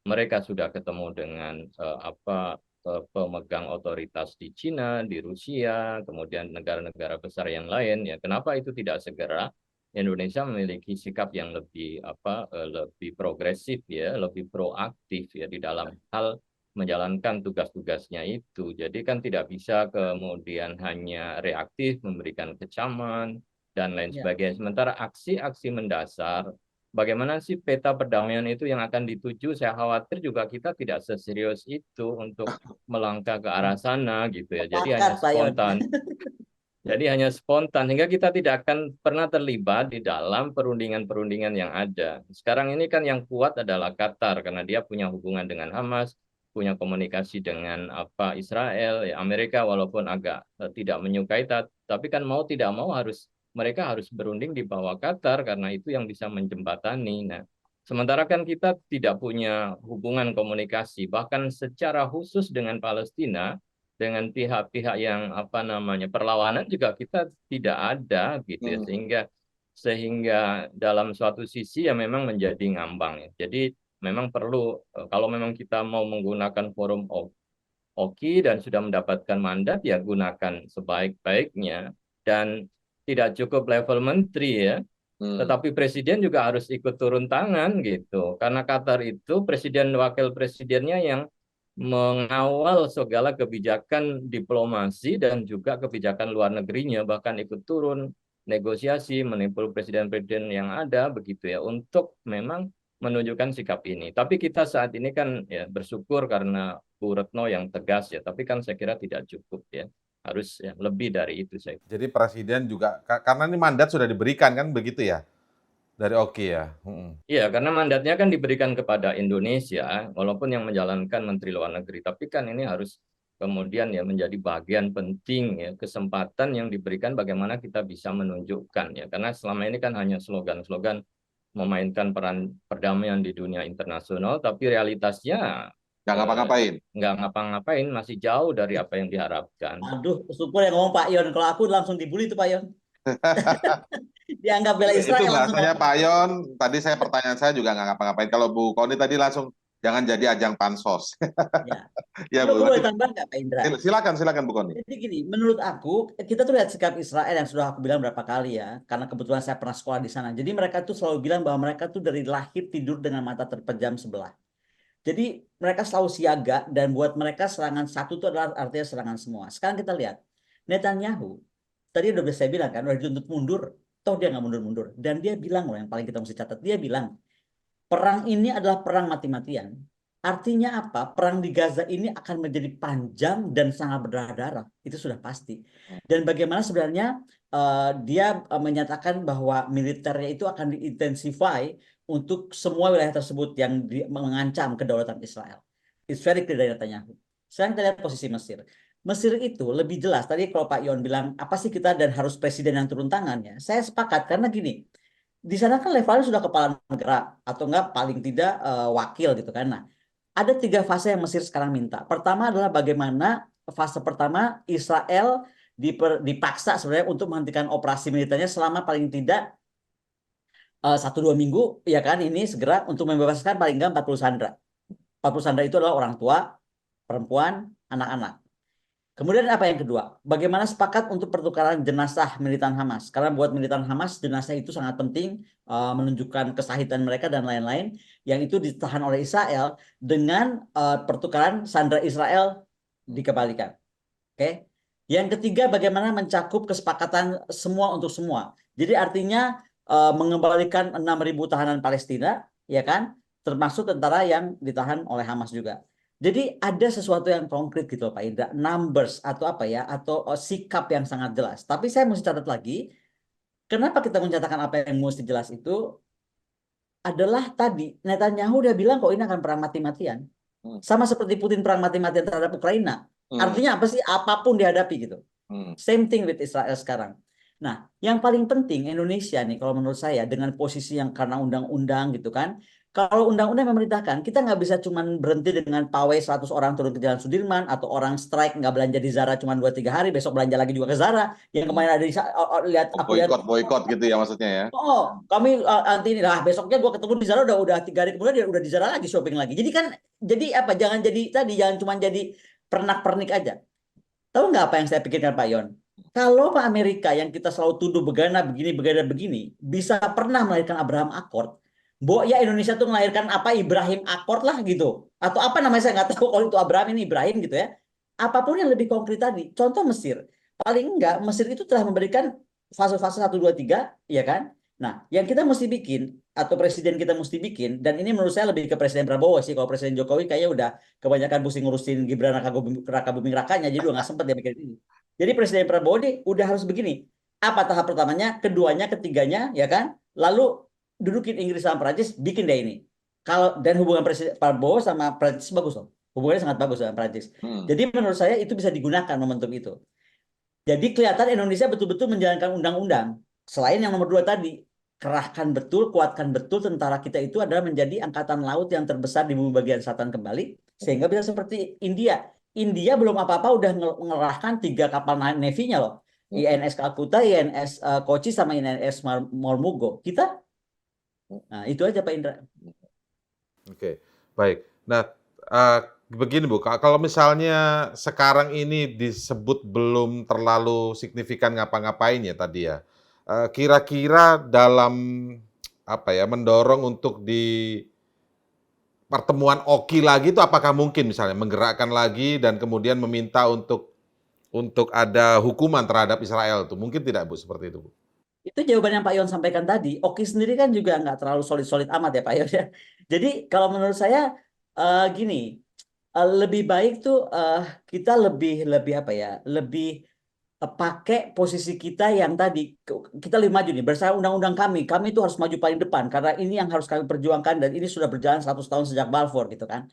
Mereka sudah ketemu dengan pemegang otoritas di Cina, di Rusia, kemudian negara-negara besar yang lain ya. Kenapa itu tidak segera Indonesia memiliki sikap yang lebih progresif ya, lebih proaktif ya di dalam hal menjalankan tugas-tugasnya itu. Jadi kan tidak bisa kemudian hanya reaktif memberikan kecaman dan lain Ya. sebagainya. Sementara aksi-aksi mendasar, bagaimana sih peta perdamaian itu yang akan dituju? Saya khawatir juga kita tidak seserius itu untuk melangkah ke arah sana gitu ya. Jadi Sepakat, hanya Pak Yon. spontan. Jadi hanya spontan, hingga kita tidak akan pernah terlibat di dalam perundingan-perundingan yang ada. Sekarang ini kan yang kuat adalah Qatar, karena dia punya hubungan dengan Hamas, punya komunikasi dengan Israel, ya, Amerika walaupun agak tidak menyukai, tapi kan mau tidak mau mereka harus berunding di bawah Qatar, karena itu yang bisa menjembatani. Nah, sementara kan kita tidak punya hubungan komunikasi, bahkan secara khusus dengan Palestina, dengan pihak-pihak yang perlawanan juga kita tidak ada gitu ya, sehingga dalam suatu sisi ya memang menjadi ngambang ya. Jadi memang perlu kalau memang kita mau menggunakan forum OKI dan sudah mendapatkan mandat ya gunakan sebaik-baiknya, dan tidak cukup level menteri ya, tetapi presiden juga harus ikut turun tangan gitu, karena Qatar itu presiden wakil presidennya yang mengawal segala kebijakan diplomasi dan juga kebijakan luar negerinya, bahkan ikut turun negosiasi, menimpul presiden-presiden yang ada begitu ya, untuk memang menunjukkan sikap ini. Tapi kita saat ini kan ya bersyukur karena Bu Retno yang tegas ya, tapi kan saya kira tidak cukup ya, harus ya, lebih dari itu saya. Jadi presiden juga, karena ini mandat sudah diberikan kan begitu ya, dari Oki ya. Iya, karena mandatnya kan diberikan kepada Indonesia, walaupun yang menjalankan Menteri Luar Negeri. Tapi kan ini harus kemudian ya menjadi bagian penting ya, kesempatan yang diberikan bagaimana kita bisa menunjukkan ya. Karena selama ini kan hanya slogan-slogan memainkan peran perdamaian di dunia internasional, tapi realitasnya Nggak ngapa-ngapain. nggak ngapa-ngapain, masih jauh dari apa yang diharapkan. Aduh, syukur yang ngomong Pak Yon. Kalau aku langsung dibully tuh Pak Yon. Dianggap bela Itu Israel langsung. bahasanya Pak Yon. Tadi pertanyaan saya juga nggak ngapa-ngapain. Kalau Bu Kony tadi langsung jangan jadi ajang pansos. Ya. Ya Aku Bu. boleh tambah nggak Pak Indra? Silakan Bu Kony. Jadi gini, menurut aku, kita tuh lihat sikap Israel yang sudah aku bilang berapa kali ya, karena kebetulan saya pernah sekolah di sana. Jadi mereka tuh selalu bilang bahwa mereka tuh dari lahir tidur dengan mata terpejam sebelah. Jadi mereka selalu siaga, dan buat mereka serangan satu itu adalah artinya serangan semua. Sekarang kita lihat, Netanyahu, tadi udah saya bilang kan, udah dituntut mundur, toh dia nggak mundur-mundur. Dan dia bilang loh, yang paling kita mesti catat, dia bilang, perang ini adalah perang mati-matian. Artinya apa? Perang di Gaza ini akan menjadi panjang dan sangat berdarah-darah. Itu sudah pasti. Dan bagaimana sebenarnya dia menyatakan bahwa militernya itu akan diintensify untuk semua wilayah tersebut yang mengancam kedaulatan Israel. It's very clear dari Netanyahu. Sekarang kita lihat posisi Mesir. Mesir itu lebih jelas. Tadi kalau Pak Yon bilang, apa sih kita dan harus presiden yang turun tangannya? Saya sepakat karena gini, di sana kan levelnya sudah kepala negara atau enggak paling tidak wakil gitu kan. Nah, ada 3 fase yang Mesir sekarang minta. Pertama adalah bagaimana fase pertama Israel dipaksa sebenarnya untuk menghentikan operasi militernya selama paling tidak 1-2 minggu, ya kan, ini segera untuk membebaskan paling enggak 40 sandera. 40 sandera itu adalah orang tua, perempuan, anak-anak. Kemudian apa yang kedua? Bagaimana sepakat untuk pertukaran jenazah militan Hamas? Karena buat militan Hamas, jenazah itu sangat penting, menunjukkan kesahitan mereka dan lain-lain. Yang itu ditahan oleh Israel dengan pertukaran sandera Israel dikembalikan. Oke? Yang ketiga, bagaimana mencakup kesepakatan semua untuk semua. Jadi artinya mengembalikan 6.000 tahanan Palestina, ya kan? Termasuk tentara yang ditahan oleh Hamas juga. Jadi ada sesuatu yang konkret gitu Pak Indra, numbers atau apa ya, atau sikap yang sangat jelas. Tapi saya mesti catat lagi, kenapa kita mencatatkan apa yang mesti jelas itu adalah tadi, Netanyahu udah bilang kok ini akan perang mati-matian. Sama seperti Putin perang mati-matian terhadap Ukraina. Artinya apa sih? Apapun dihadapi gitu. Same thing with Israel sekarang. Nah, yang paling penting Indonesia nih kalau menurut saya dengan posisi yang karena undang-undang gitu kan. Kalau undang-undang memerintahkan, kita nggak bisa cuma berhenti dengan pawai 100 orang turun ke Jalan Sudirman, atau orang strike nggak belanja di Zara cuma 2-3 hari, besok belanja lagi juga ke Zara. Yang kemarin ada di lihat aku lihat Boykot gitu ya maksudnya ya. Oh, kami anti ini lah. Besoknya gue ketemu di Zara udah 3 hari kemudian dia udah di Zara lagi shopping lagi. Jadi kan jadi apa? Jangan jadi tadi jangan cuma jadi pernak-pernik aja. Tahu nggak apa yang saya pikirkan Pak Yon? Kalau Pak Amerika yang kita selalu tuduh begana begini, bisa pernah melahirkan Abraham Accord, Bo ya Indonesia tuh melahirkan apa Ibrahim Accord lah gitu. Atau apa namanya saya nggak tahu kalau itu Abraham ini Ibrahim gitu ya. Apapun yang lebih konkret tadi. Contoh Mesir. Paling enggak Mesir itu telah memberikan fase-fase 1, 2, 3, ya kan? Nah, yang kita mesti bikin atau presiden kita mesti bikin, dan ini menurut saya lebih ke Presiden Prabowo sih. Kalau Presiden Jokowi kayaknya udah kebanyakan pusing ngurusin Gibran raka buming rakanya, jadi udah nggak sempet dia mikirin ini. Jadi Presiden Prabowo ini udah harus begini. Apa tahap pertamanya, keduanya, ketiganya, ya kan? Lalu dudukin Inggris sama Prancis, bikin deh ini. Kalau dan hubungan Presiden Prabowo sama Prancis bagus loh. Hubungannya sangat bagus sama Prancis. Hmm. Jadi menurut saya itu bisa digunakan momentum itu. Jadi kelihatan Indonesia betul-betul menjalankan undang-undang. Selain yang nomor 2 tadi, kerahkan betul, kuatkan betul tentara kita itu adalah menjadi angkatan laut yang terbesar di bumi bagian selatan kembali, sehingga bisa seperti India. India belum apa-apa udah mengerahkan 3 kapal Navy-nya loh. INS Calcutta, INS Kochi, sama INS Marmugo. Kita, nah itu aja Pak Indra. Oke, baik. Nah, eh, begini Bu, kalau misalnya sekarang ini disebut belum terlalu signifikan ngapa-ngapain ya tadi ya, kira-kira dalam apa ya mendorong untuk di pertemuan Oki lagi itu apakah mungkin misalnya menggerakkan lagi dan kemudian meminta untuk ada hukuman terhadap Israel itu mungkin tidak Bu seperti itu Bu? Itu jawaban yang Pak Yon sampaikan tadi. Oki sendiri kan juga nggak terlalu solid-solid amat ya Pak Yon ya. Jadi kalau menurut saya gini, lebih baik tuh kita lebih lebih apa ya, lebih pakai posisi kita yang tadi kita lebih maju nih bersama undang-undang kami itu harus maju paling depan karena ini yang harus kami perjuangkan dan ini sudah berjalan 100 tahun sejak Balfour gitu kan.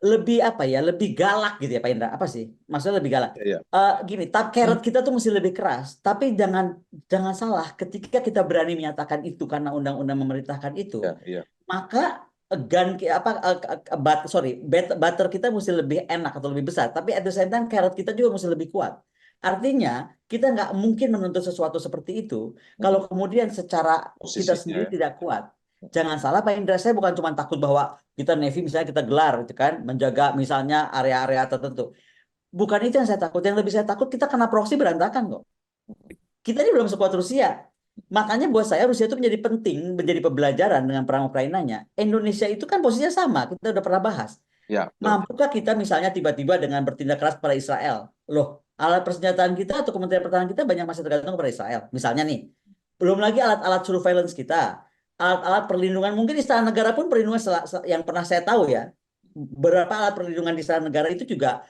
Lebih apa ya, lebih galak gitu ya Pak Indra, apa sih maksudnya lebih galak. Iya. Gini, carrot kita tuh mesti lebih keras, tapi jangan jangan salah, ketika kita berani menyatakan itu karena undang-undang memerintahkan itu, Iya, iya. maka gun apa butter kita mesti lebih enak atau lebih besar, tapi at the same time carrot kita juga mesti lebih kuat. Artinya kita nggak mungkin menuntut sesuatu seperti itu kalau kemudian secara kita Posisinya sendiri ya. tidak kuat. Jangan salah Pak Indra, saya bukan cuma takut bahwa kita Navy misalnya kita gelar gitu kan, menjaga misalnya area-area tertentu. Bukan itu yang saya takut. Yang lebih saya takut kita kena proksi berantakan kok. Kita ini belum sekuat Rusia. Makanya buat saya Rusia itu menjadi penting, menjadi pembelajaran dengan perang Ukrainanya. Indonesia itu kan posisinya sama, kita udah pernah bahas. Ya, betul. Mampukah kita misalnya tiba-tiba dengan bertindak keras pada Israel? Loh, alat persenjataan kita atau Kementerian Pertahanan kita banyak masih tergantung pada Israel. Misalnya nih, belum lagi alat-alat surveillance kita, alat-alat perlindungan, mungkin Istana Negara pun perlindungan yang pernah saya tahu ya, beberapa alat perlindungan di Istana Negara itu juga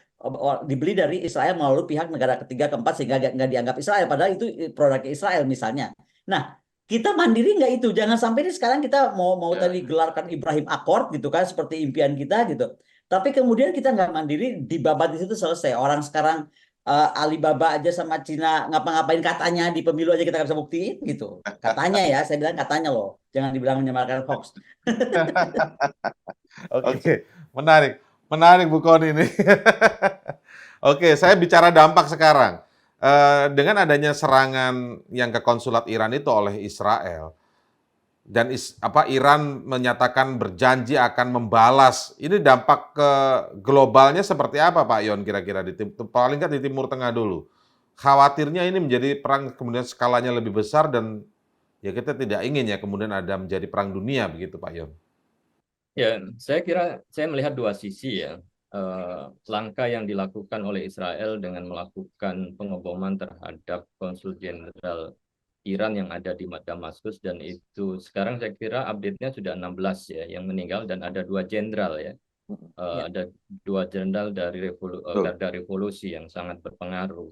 dibeli dari Israel melalui pihak negara ketiga keempat sehingga nggak dianggap Israel padahal itu produknya Israel misalnya. Nah, kita mandiri nggak itu? Jangan sampai ini sekarang kita mau Ya. tadi gelarkan Ibrahim Accord gitu kan seperti impian kita gitu. Tapi kemudian kita nggak mandiri dibabat di situ selesai. Orang sekarang Alibaba aja sama Cina ngapa-ngapain katanya di pemilu aja kita nggak bisa buktiin gitu. Katanya ya, saya bilang katanya loh. Jangan dibilang menyebarkan hoax. Oke, menarik. Menarik Bu Kony ini. Oke, saya bicara dampak sekarang. Dengan adanya serangan yang ke konsulat Iran itu oleh Israel, dan Iran menyatakan berjanji akan membalas, ini dampak ke globalnya seperti apa Pak Yon kira-kira, paling nggak di Timur Tengah dulu. Khawatirnya ini menjadi perang kemudian skalanya lebih besar dan ya kita tidak ingin ya kemudian ada menjadi perang dunia begitu Pak Yon. Ya, saya kira saya melihat dua sisi ya. Langkah yang dilakukan oleh Israel dengan melakukan pengeboman terhadap konsul jenderal Iran yang ada di Damaskus, dan itu sekarang saya kira update-nya sudah 16 ya yang meninggal dan ada 2 jenderal ya. Ya. Ada 2 jenderal dari Garda Revolusi yang sangat berpengaruh.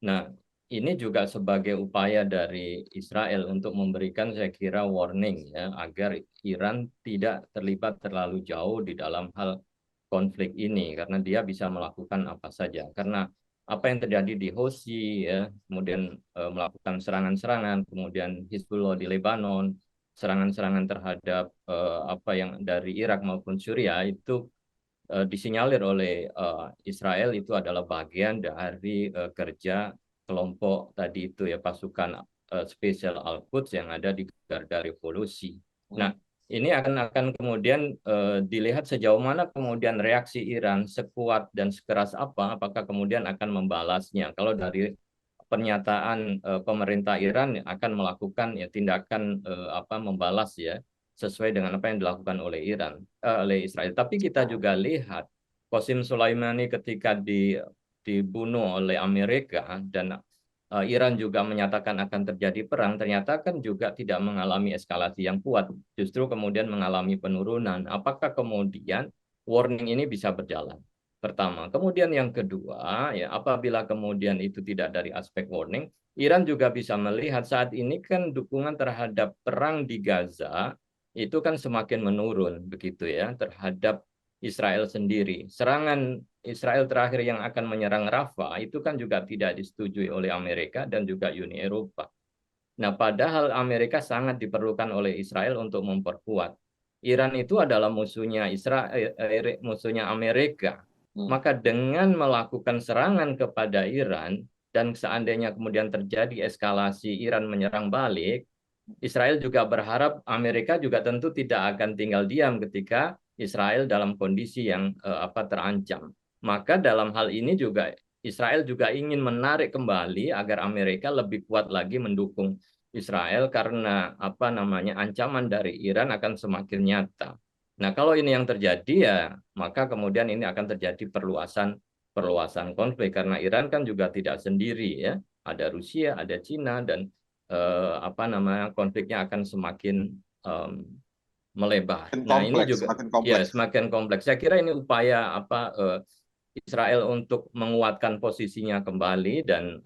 Nah, ini juga sebagai upaya dari Israel untuk memberikan saya kira warning ya agar Iran tidak terlibat terlalu jauh di dalam hal konflik ini karena dia bisa melakukan apa saja. Karena apa yang terjadi di Houthi ya, kemudian melakukan serangan-serangan, kemudian Hizbullah di Lebanon, serangan-serangan terhadap apa yang dari Irak maupun Suriah itu disinyalir oleh Israel itu adalah bagian dari kerja kelompok tadi itu ya pasukan spesial Al-Quds yang ada di Garda Revolusi. Nah, ini akan kemudian dilihat sejauh mana kemudian reaksi Iran sekuat dan sekeras apa, apakah kemudian akan membalasnya. Kalau dari pernyataan pemerintah Iran akan melakukan ya tindakan membalas ya sesuai dengan apa yang dilakukan oleh oleh Israel. Tapi kita juga lihat Qasim Soleimani ketika dibunuh oleh Amerika dan Iran juga menyatakan akan terjadi perang, ternyata kan juga tidak mengalami eskalasi yang kuat, justru kemudian mengalami penurunan. Apakah kemudian warning ini bisa berjalan? Pertama, kemudian yang kedua, ya apabila kemudian itu tidak dari aspek warning, Iran juga bisa melihat saat ini kan dukungan terhadap perang di Gaza itu kan semakin menurun begitu ya terhadap Israel sendiri. Serangan Israel terakhir yang akan menyerang Rafah itu kan juga tidak disetujui oleh Amerika dan juga Uni Eropa. Nah, padahal Amerika sangat diperlukan oleh Israel untuk memperkuat. Iran itu adalah musuhnya musuhnya Amerika. Maka dengan melakukan serangan kepada Iran dan seandainya kemudian terjadi eskalasi Iran menyerang balik, Israel juga berharap Amerika juga tentu tidak akan tinggal diam ketika Israel dalam kondisi yang terancam. Maka dalam hal ini juga Israel juga ingin menarik kembali agar Amerika lebih kuat lagi mendukung Israel karena ancaman dari Iran akan semakin nyata. Nah, kalau ini yang terjadi ya maka kemudian ini akan terjadi perluasan konflik karena Iran kan juga tidak sendiri ya. Ada Rusia, ada Cina dan konfliknya akan semakin melebar. Semakin Nah, ini kompleks, juga semakin ya kompleks. semakin kompleks. Saya kira ini upaya Israel untuk menguatkan posisinya kembali dan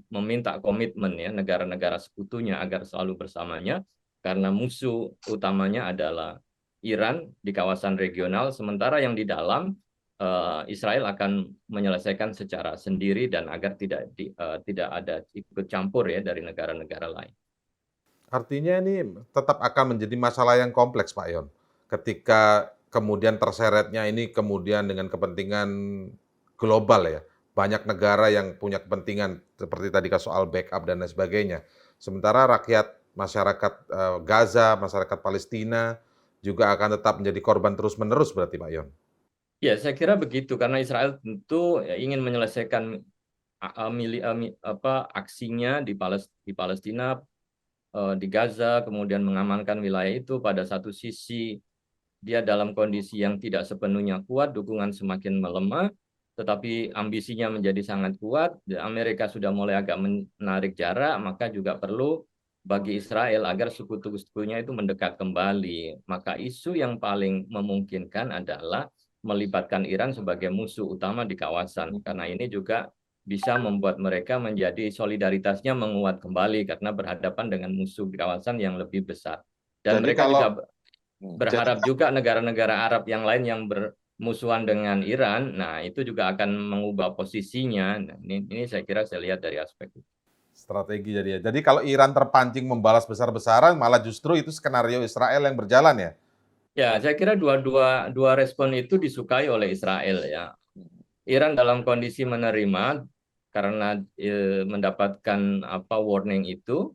meminta komitmen ya negara-negara sekutunya agar selalu bersamanya karena musuh utamanya adalah Iran di kawasan regional, sementara yang di dalam Israel akan menyelesaikan secara sendiri dan agar tidak ada ikut campur ya dari negara-negara lain. Artinya ini tetap akan menjadi masalah yang kompleks, Pak Yon. Ketika kemudian terseretnya ini kemudian dengan kepentingan global ya. Banyak negara yang punya kepentingan seperti tadi soal backup dan lain sebagainya. Sementara rakyat masyarakat Gaza, masyarakat Palestina juga akan tetap menjadi korban terus-menerus berarti Pak Yon. Ya, saya kira begitu karena Israel tentu ya, ingin menyelesaikan aksinya di Palestina, di Gaza, kemudian mengamankan wilayah itu. Pada satu sisi dia dalam kondisi yang tidak sepenuhnya kuat, dukungan semakin melemah, tetapi ambisinya menjadi sangat kuat. Amerika sudah mulai agak menarik jarak, maka juga perlu bagi Israel agar sekutu-sekutunya itu mendekat kembali. Maka isu yang paling memungkinkan adalah melibatkan Iran sebagai musuh utama di kawasan, karena ini juga bisa membuat mereka menjadi solidaritasnya menguat kembali karena berhadapan dengan musuh di kawasan yang lebih besar. Dan Jadi mereka kalau juga berharap juga negara-negara Arab yang lain yang bermusuhan dengan Iran, nah itu juga akan mengubah posisinya. Nah, ini saya kira saya lihat dari aspek itu. Strategi jadi ya. Jadi kalau Iran terpancing membalas besar-besaran, malah justru itu skenario Israel yang berjalan ya? Ya, saya kira dua respon itu disukai oleh Israel ya. Iran dalam kondisi menerima karena mendapatkan warning itu.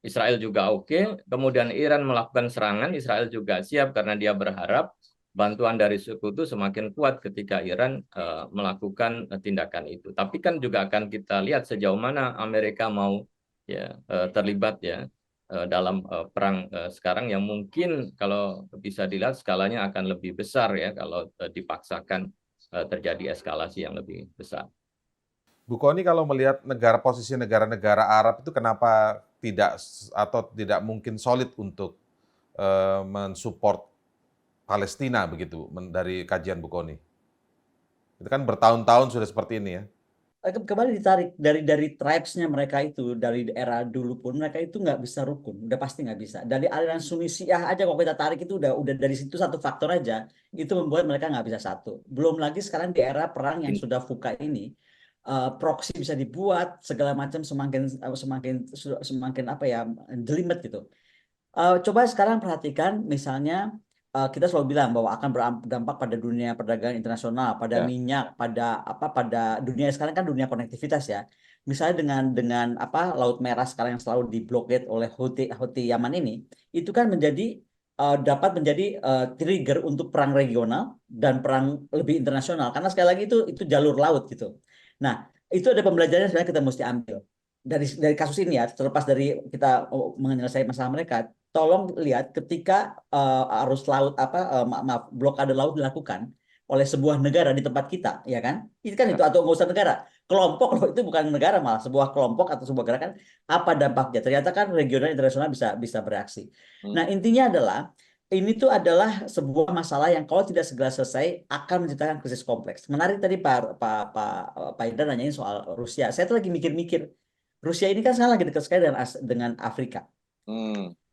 Israel juga oke. Kemudian Iran melakukan serangan, Israel juga siap karena dia berharap bantuan dari sekutu semakin kuat ketika Iran melakukan tindakan itu. Tapi kan juga akan kita lihat sejauh mana Amerika mau ya terlibat ya dalam perang sekarang yang mungkin kalau bisa dilihat skalanya akan lebih besar ya kalau dipaksakan terjadi eskalasi yang lebih besar. Bu Kony kalau melihat posisi negara-negara Arab itu kenapa tidak mungkin solid untuk mensupport Palestina begitu dari kajian Bu Kony? Itu kan bertahun-tahun sudah seperti ini ya. Kembali ditarik dari tribes-nya mereka itu dari era dulu pun mereka itu nggak bisa rukun, udah pasti nggak bisa. Dari aliran Sunni Syiah aja kalau kita tarik itu udah dari situ satu faktor aja itu membuat mereka nggak bisa satu. Belum lagi sekarang di era perang yang sudah fuka ini, proksi bisa dibuat segala macam semakin apa ya jelimet gitu. Coba sekarang perhatikan misalnya kita selalu bilang bahwa akan berdampak pada dunia perdagangan internasional, pada ya, minyak, pada dunia sekarang kan dunia konektivitas ya. Misalnya dengan Laut Merah sekarang yang selalu diblokade oleh Houthi Yaman ini, itu kan dapat menjadi trigger untuk perang regional dan perang lebih internasional karena sekali lagi itu jalur laut gitu. Nah, itu ada pembelajaran sebenarnya kita mesti ambil. dari kasus ini ya, terlepas dari kita menyelesaikan masalah mereka, tolong lihat ketika arus laut maaf blokade laut dilakukan oleh sebuah negara di tempat kita, ya kan? Itu kan itu atau nggak usah negara, kelompok loh itu bukan negara malah sebuah kelompok atau sebuah gerakan apa dampaknya? Ternyata kan regional internasional bisa bereaksi. Nah intinya adalah ini tuh adalah sebuah masalah yang kalau tidak segera selesai akan menciptakan krisis kompleks. Menarik tadi Pak Indra nanyain soal Rusia. Saya tuh lagi mikir-mikir. Rusia ini kan sekarang lagi dekat sekali dengan Afrika.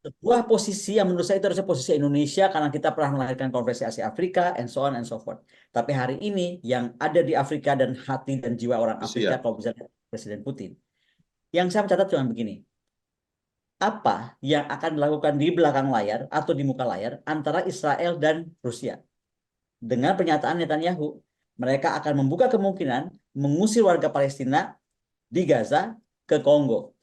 Sebuah posisi yang menurut saya itu harusnya posisi Indonesia karena kita pernah melahirkan Konferensi Asia Afrika and so on and so forth. Tapi hari ini yang ada di Afrika dan hati dan jiwa orang Afrika kalau bisa Presiden Putin. Yang saya mencatat cuma begini. Apa yang akan dilakukan di belakang layar atau di muka layar antara Israel dan Rusia? Dengan pernyataan Netanyahu, mereka akan membuka kemungkinan mengusir warga Palestina di Gaza ke Kongo.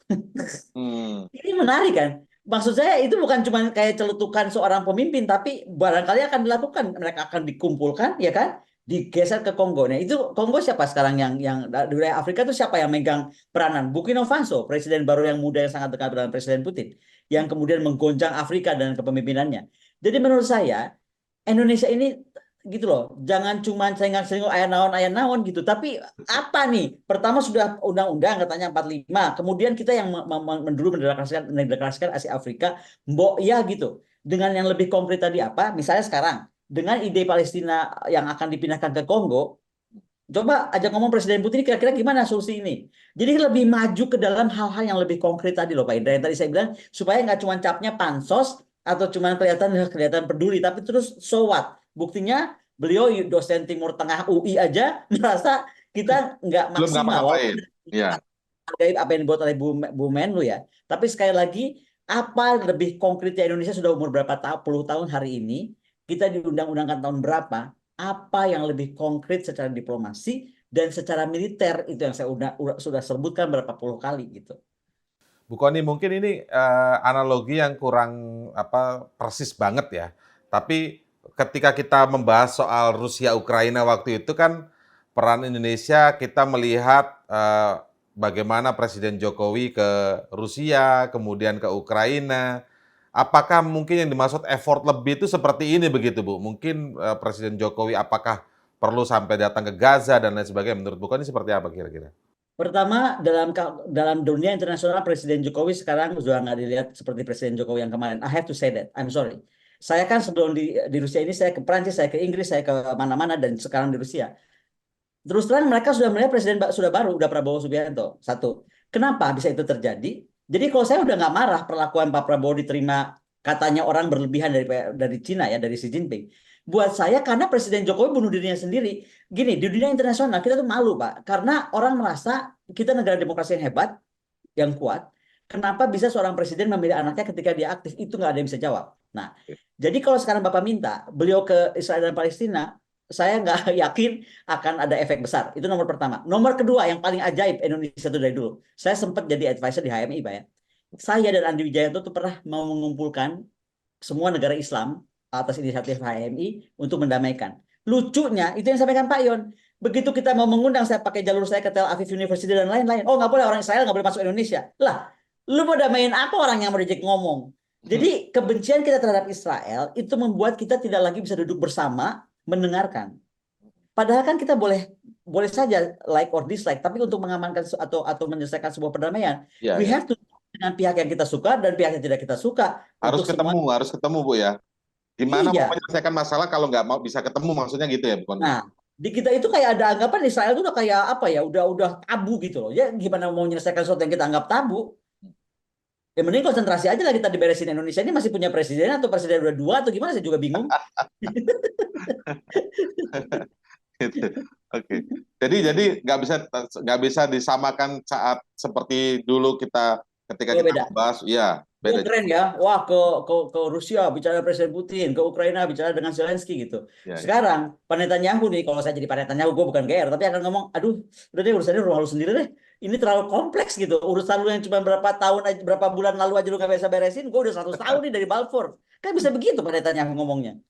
Ini menarik kan? Maksud saya itu bukan cuma kayak celutukan seorang pemimpin, tapi barangkali akan dilakukan. Mereka akan dikumpulkan, ya kan? Digeser ke Kongo. Nah itu Kongo siapa sekarang yang di wilayah Afrika itu siapa yang megang peranan? Burkina Faso, presiden baru yang muda yang sangat dekat dengan Presiden Putin, yang kemudian menggoncang Afrika dan kepemimpinannya. Jadi menurut saya Indonesia ini gitu loh, jangan cuma cengang-cengok ayah naon gitu, tapi apa nih? Pertama sudah undang-undang katanya 45, kemudian kita yang dulu mendeklarasikan Asia Afrika, mbok ya gitu. Dengan yang lebih konkret tadi apa? Misalnya sekarang dengan ide Palestina yang akan dipindahkan ke Kongo, coba ajak ngomong Presiden Putin kira-kira gimana solusi ini. Jadi lebih maju ke dalam hal-hal yang lebih konkret tadi loh Pak Indra, yang tadi saya bilang supaya nggak cuma capnya pansos atau cuma kelihatan peduli, tapi terus so what? Buktinya beliau dosen Timur Tengah UI aja merasa kita nggak Belum maksimal. ngapa-ngapain. Ya. Apa yang dibuat oleh Bu Menlu ya. Tapi sekali lagi, apa lebih konkretnya Indonesia sudah umur berapa puluh tahun hari ini, kita diundang-undangkan tahun berapa, apa yang lebih konkret secara diplomasi dan secara militer itu yang saya sudah sebutkan berapa puluh kali gitu. Bu Kony, mungkin ini analogi yang kurang persis banget ya. Tapi ketika kita membahas soal Rusia Ukraina waktu itu kan peran Indonesia kita melihat bagaimana Presiden Jokowi ke Rusia, kemudian ke Ukraina. Apakah mungkin yang dimaksud effort lebih itu seperti ini begitu Bu? Mungkin Presiden Jokowi apakah perlu sampai datang ke Gaza dan lain sebagainya? Menurut Bu Kony seperti apa kira-kira? Pertama, dalam dunia internasional Presiden Jokowi sekarang sudah nggak dilihat seperti Presiden Jokowi yang kemarin. I have to say that. I'm sorry. Saya kan sebelum di Rusia ini, saya ke Prancis, saya ke Inggris, saya ke mana-mana, dan sekarang di Rusia. Terus terang mereka sudah melihat Presiden sudah baru, udah Prabowo Subianto. Satu. Kenapa bisa itu terjadi? Jadi kalau saya udah nggak marah perlakuan Pak Prabowo diterima katanya orang berlebihan dari Cina ya, dari Xi Jinping. Buat saya karena Presiden Jokowi bunuh dirinya sendiri. Gini, di dunia internasional kita tuh malu Pak. Karena orang merasa kita negara demokrasi yang hebat, yang kuat. Kenapa bisa seorang presiden memilih anaknya ketika dia aktif? Itu nggak ada yang bisa jawab. Nah, jadi kalau sekarang Bapak minta beliau ke Israel dan Palestina, saya nggak yakin akan ada efek besar. Itu nomor pertama. Nomor kedua, yang paling ajaib Indonesia itu dari dulu. Saya sempat jadi advisor di HMI Pak ya. Saya dan Andi Wijayanto tuh pernah mau mengumpulkan semua negara Islam atas inisiatif HMI untuk mendamaikan. Lucunya, itu yang sampaikan Pak Yon. Begitu kita mau mengundang, saya pakai jalur saya ke Tel Aviv University dan lain-lain. Oh, nggak boleh, orang Israel nggak boleh masuk Indonesia. Lah, lu mau damain apa orang yang mau diajak ngomong? Jadi kebencian kita terhadap Israel itu membuat kita tidak lagi bisa duduk bersama mendengarkan. Padahal kan kita boleh saja like or dislike, tapi untuk mengamankan atau menyelesaikan sebuah perdamaian, we have to dengan pihak yang kita suka dan pihak yang tidak kita suka. Harus ketemu Bu ya. Gimana mau menyelesaikan masalah kalau nggak mau bisa ketemu, maksudnya gitu ya Bu? Nah, di kita itu kayak ada anggapan Israel itu udah kayak apa ya, udah tabu gitu loh. Ya gimana mau menyelesaikan sesuatu yang kita anggap tabu? Ya mending konsentrasi aja lah kita diberesin. Indonesia ini masih punya presiden atau presiden udah dua atau gimana, saya juga bingung. Oke. Jadi nggak bisa disamakan saat seperti dulu ketika kita membahas, ya. Beda. Keren ya, wah ke Rusia bicara Presiden Putin, ke Ukraina bicara dengan Zelensky gitu. Sekarang Pak Netanyahu nih, kalau saya jadi Pak Netanyahu, gue bukan GR, tapi akan ngomong, aduh, udah deh urusannya rumah lu sendiri deh. Ini terlalu kompleks gitu. Urusan lu yang cuma berapa bulan lalu aja lu gak bisa beresin, gue udah 100 tahun nih dari Balfour. Kan bisa begitu Pak Netanyahu ngomongnya.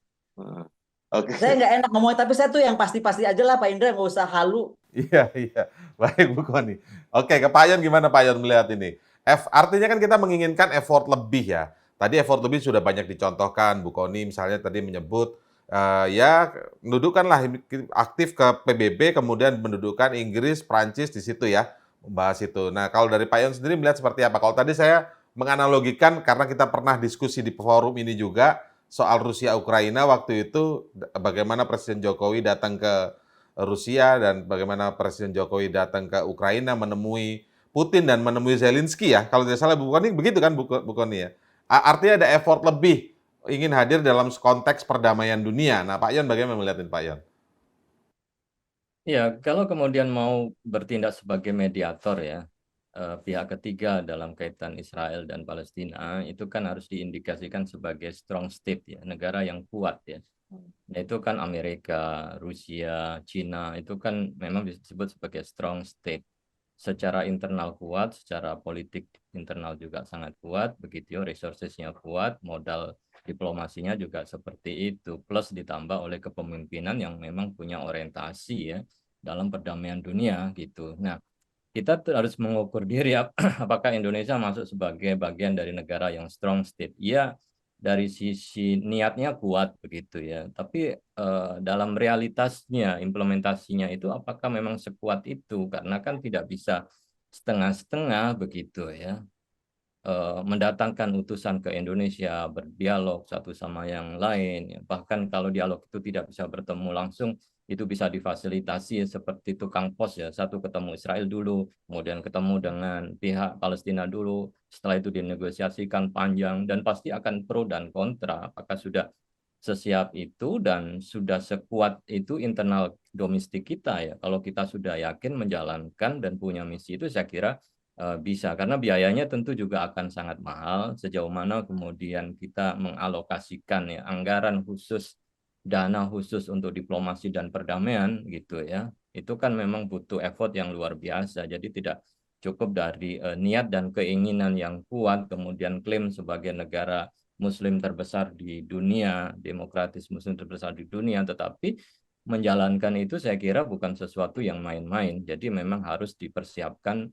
Saya nggak enak ngomongnya, tapi saya tuh yang pasti-pasti aja lah Pak Indra, nggak usah halu. Iya, iya. Baik, Bu Kony. Oke, ke Pak Yon gimana Pak Yon melihat ini? Artinya kan kita menginginkan effort lebih ya. Tadi effort lebih sudah banyak dicontohkan. Bu Kony misalnya tadi menyebut ya mendudukanlah aktif ke PBB, kemudian mendudukan Inggris, Prancis di situ ya, membahas itu. Nah, kalau dari Pak Yon sendiri melihat seperti apa? Kalau tadi saya menganalogikan karena kita pernah diskusi di forum ini juga soal Rusia Ukraina waktu itu bagaimana Presiden Jokowi datang ke Rusia dan bagaimana Presiden Jokowi datang ke Ukraina menemui Putin dan menemui Zelensky ya. Kalau tidak salah Bu Kony begitu kan Bu Kony ya. Artinya ada effort lebih ingin hadir dalam konteks perdamaian dunia. Nah, Pak Yon bagaimana melihat ini Pak Yon? Ya, kalau kemudian mau bertindak sebagai mediator ya, pihak ketiga dalam kaitan Israel dan Palestina itu kan harus diindikasikan sebagai strong state ya, negara yang kuat ya. Nah, itu kan Amerika, Rusia, Cina itu kan memang disebut sebagai strong state. Secara internal kuat, secara politik internal juga sangat kuat, begitu ya, resourcesnya kuat, modal diplomasinya juga seperti itu, plus ditambah oleh kepemimpinan yang memang punya orientasi ya dalam perdamaian dunia gitu. Nah, kita harus mengukur diri apakah Indonesia masuk sebagai bagian dari negara yang strong state. Iya, dari sisi niatnya kuat begitu ya. Tapi dalam realitasnya, implementasinya itu apakah memang sekuat itu? Karena kan tidak bisa setengah-setengah begitu ya, mendatangkan utusan ke Indonesia, berdialog satu sama yang lain. Ya. Bahkan kalau dialog itu tidak bisa bertemu langsung, itu bisa difasilitasi seperti tukang pos ya, satu ketemu Israel dulu, kemudian ketemu dengan pihak Palestina dulu, setelah itu dinegosiasikan panjang, dan pasti akan pro dan kontra, apakah sudah sesiap itu dan sudah sekuat itu internal domestik kita ya. Kalau kita sudah yakin menjalankan dan punya misi itu, saya kira bisa, karena biayanya tentu juga akan sangat mahal sejauh mana kemudian kita mengalokasikan ya anggaran khusus, dana khusus untuk diplomasi dan perdamaian gitu ya. Itu kan memang butuh effort yang luar biasa. Jadi tidak cukup dari niat dan keinginan yang kuat kemudian klaim sebagai negara Muslim terbesar di dunia, demokratis Muslim terbesar di dunia, tetapi menjalankan itu saya kira bukan sesuatu yang main-main. Jadi memang harus dipersiapkan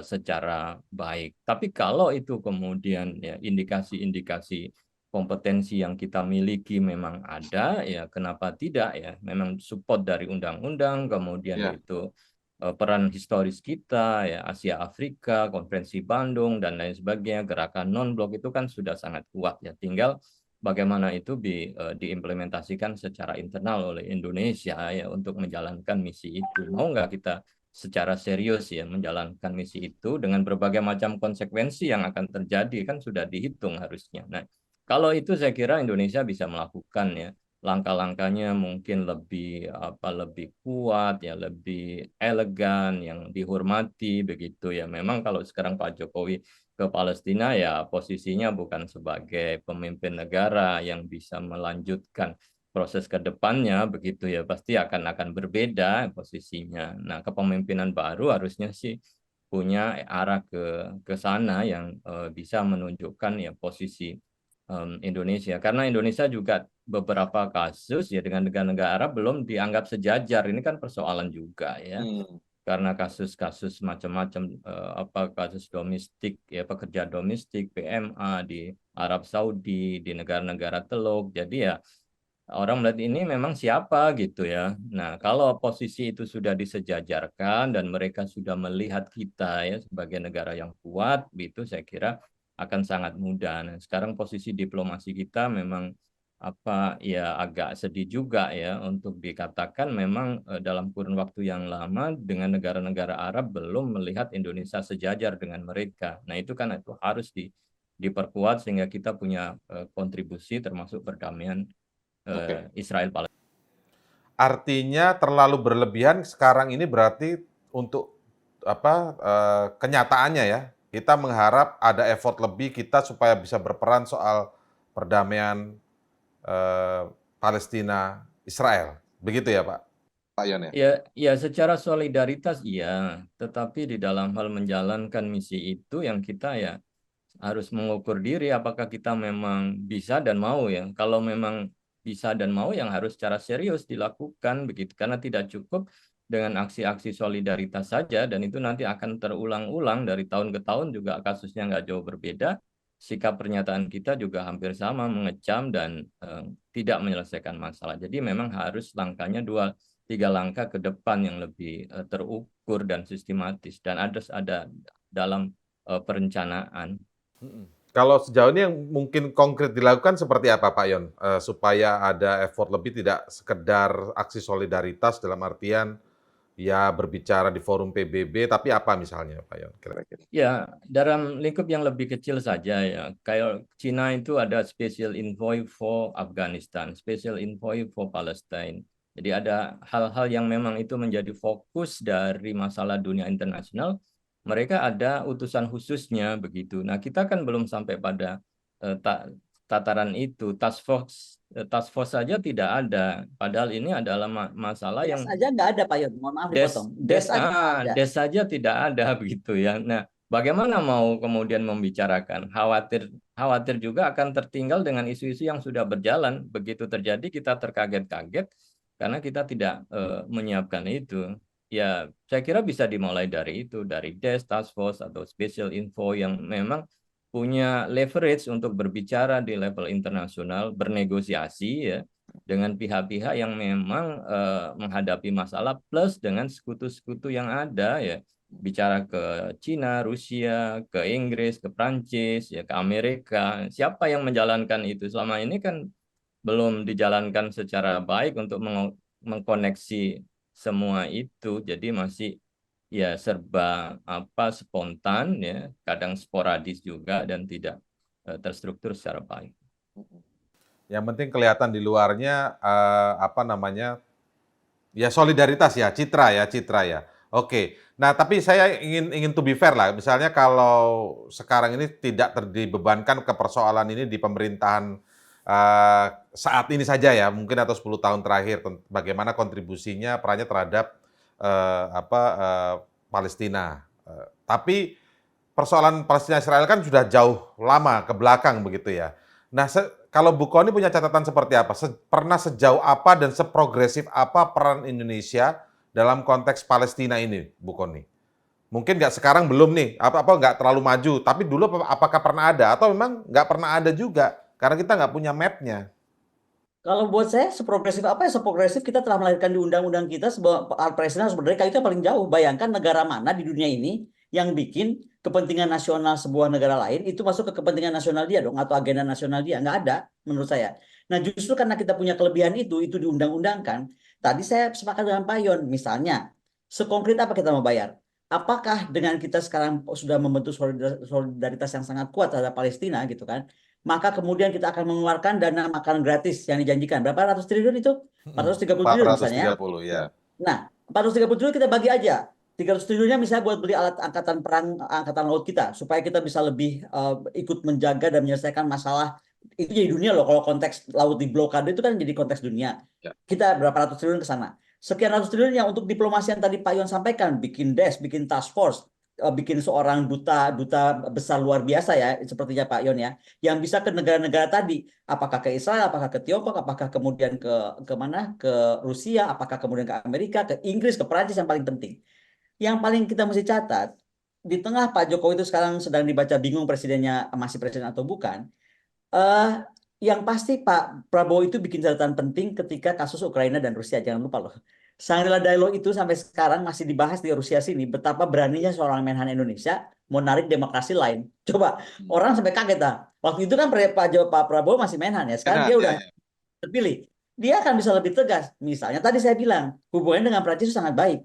secara baik. Tapi kalau itu kemudian ya indikasi-indikasi kompetensi yang kita miliki memang ada, ya kenapa tidak ya? Memang support dari undang-undang, kemudian Ya. itu peran historis kita ya, Asia Afrika, Konferensi Bandung dan lain sebagainya, gerakan non-blok itu kan sudah sangat kuat ya. Tinggal bagaimana itu diimplementasikan secara internal oleh Indonesia ya untuk menjalankan misi itu. Mau nggak kita secara serius ya menjalankan misi itu dengan berbagai macam konsekuensi yang akan terjadi kan sudah dihitung harusnya. Nah, kalau itu saya kira Indonesia bisa melakukan ya langkah-langkahnya mungkin lebih kuat ya, lebih elegan, yang dihormati begitu ya. Memang kalau sekarang Pak Jokowi ke Palestina ya posisinya bukan sebagai pemimpin negara yang bisa melanjutkan proses ke depannya begitu ya, pasti akan berbeda posisinya. Nah, kepemimpinan baru harusnya sih punya arah ke sana yang bisa menunjukkan ya posisi Indonesia, karena Indonesia juga beberapa kasus ya dengan negara-negara Arab belum dianggap sejajar. Ini kan persoalan juga ya, Hmm. karena kasus-kasus macam-macam, kasus domestik ya, pekerja domestik PMA di Arab Saudi, di negara-negara Teluk. Jadi ya orang melihat ini memang siapa gitu ya. Nah, kalau posisi itu sudah disejajarkan dan mereka sudah melihat kita ya sebagai negara yang kuat, itu saya kira akan sangat mudah. Nah, sekarang posisi diplomasi kita memang ya agak sedih juga ya untuk dikatakan memang dalam kurun waktu yang lama dengan negara-negara Arab belum melihat Indonesia sejajar dengan mereka. Nah, itu kan itu harus diperkuat sehingga kita punya kontribusi termasuk perdamaian Oke. Israel Palestina. Artinya terlalu berlebihan sekarang ini berarti untuk kenyataannya ya, kita mengharap ada effort lebih kita supaya bisa berperan soal perdamaian eee, Palestina Israel. Begitu ya, Pak? Pak Yon ya. Ya, ya secara solidaritas iya, tetapi di dalam hal menjalankan misi itu yang kita ya harus mengukur diri apakah kita memang bisa dan mau ya. Kalau memang bisa dan mau yang harus secara serius dilakukan begitu, karena tidak cukup dengan aksi-aksi solidaritas saja, dan itu nanti akan terulang-ulang dari tahun ke tahun juga kasusnya nggak jauh berbeda. Sikap pernyataan kita juga hampir sama, mengecam dan tidak menyelesaikan masalah. Jadi memang harus langkahnya 2-3 langkah ke depan yang lebih terukur dan sistematis, dan ada dalam perencanaan. Kalau sejauh ini yang mungkin konkret dilakukan seperti apa Pak Yon? Supaya ada effort lebih, tidak sekedar aksi solidaritas dalam artian ya berbicara di forum PBB, tapi apa misalnya Pak Yon kira-kira? Ya, dalam lingkup yang lebih kecil saja ya. Kayak Cina itu ada Special Envoy for Afghanistan, Special Envoy for Palestine. Jadi ada hal-hal yang memang itu menjadi fokus dari masalah dunia internasional. Mereka ada utusan khususnya begitu. Nah, kita kan belum sampai pada tataran itu. Task force saja tidak ada. Padahal ini adalah masalah Des yang aja nggak ada Pak Yon, mohon maaf dipotong. Des aja nggak ada. des saja tidak ada begitu ya. Nah, bagaimana mau kemudian membicarakan? Khawatir juga akan tertinggal dengan isu-isu yang sudah berjalan. Begitu terjadi kita terkaget-kaget karena kita tidak menyiapkan itu. Ya, saya kira bisa dimulai dari itu, dari Des, Task Force atau Special Info yang memang punya leverage untuk berbicara di level internasional, bernegosiasi ya dengan pihak-pihak yang memang menghadapi masalah, plus dengan sekutu-sekutu yang ada ya, bicara ke Cina, Rusia, ke Inggris, ke Prancis, ya ke Amerika. Siapa yang menjalankan itu? Selama ini kan belum dijalankan secara baik untuk mengkoneksi semua itu. Jadi masih ya serba spontan ya, kadang sporadis juga dan tidak terstruktur secara baik. Yang penting kelihatan di luarnya apa namanya, ya solidaritas ya, citra ya. Oke. Nah, tapi saya ingin to be fair lah. Misalnya kalau sekarang ini tidak dibebankan ke persoalan ini di pemerintahan saat ini saja ya, mungkin atau 10 tahun terakhir, bagaimana kontribusinya, perannya terhadap Palestina. Tapi persoalan Palestina Israel kan sudah jauh lama ke belakang begitu ya. Nah, kalau Bu Kony punya catatan seperti apa? Pernah sejauh apa dan seprogresif apa peran Indonesia dalam konteks Palestina ini, Bu Kony? Mungkin nggak sekarang belum nih, nggak terlalu maju, tapi dulu apakah pernah ada atau memang nggak pernah ada juga karena kita nggak punya map-nya. Kalau buat saya seprogresif apa ya, seprogresif kita telah melahirkan di undang-undang kita sebuah presiden harus berdiri, itu yang paling jauh. Bayangkan negara mana di dunia ini yang bikin kepentingan nasional sebuah negara lain itu masuk ke kepentingan nasional dia dong, atau agenda nasional dia. Nggak ada menurut saya. Nah, justru karena kita punya kelebihan itu diundang-undangkan. Tadi saya sepakat dengan Pak Yon, misalnya sekonkret apa kita mau bayar? Apakah dengan kita sekarang sudah membentuk solidaritas yang sangat kuat terhadap Palestina gitu kan, maka kemudian kita akan mengeluarkan dana makanan gratis yang dijanjikan. Berapa ratus triliun itu? 430 triliun misalnya. 430 ya. Nah, 430 triliun kita bagi aja. 300 triliunnya misalnya buat beli alat angkatan perang, angkatan laut kita, supaya kita bisa lebih ikut menjaga dan menyelesaikan masalah. Itu jadi dunia loh, kalau konteks laut di blokade itu kan jadi konteks dunia. Ya. Kita berapa ratus triliun ke sana. Sekian ratus triliun yang untuk diplomasi yang tadi Pak Yon sampaikan, bikin desk, bikin task force, bikin seorang duta besar luar biasa ya, sepertinya Pak Yon ya, yang bisa ke negara-negara tadi, apakah ke Israel, apakah ke Tiongkok, apakah kemudian ke mana, ke Rusia, apakah kemudian ke Amerika, ke Inggris, ke Perancis. Yang paling penting, yang paling kita mesti catat, di tengah Pak Jokowi itu sekarang sedang dibaca bingung presidennya masih presiden atau bukan, yang pasti Pak Prabowo itu bikin catatan penting ketika kasus Ukraina dan Rusia. Jangan lupa loh, Shangri-La Dialogue itu sampai sekarang masih dibahas di Rusia sini. Betapa beraninya seorang Menhan Indonesia mau narik demokrasi lain. Coba, orang sampai kaget lah. Waktu itu kan Pak Prabowo masih Menhan ya. Sekarang dia udah terpilih. Dia akan bisa lebih tegas. Misalnya tadi saya bilang, hubungannya dengan Prancis itu sangat baik.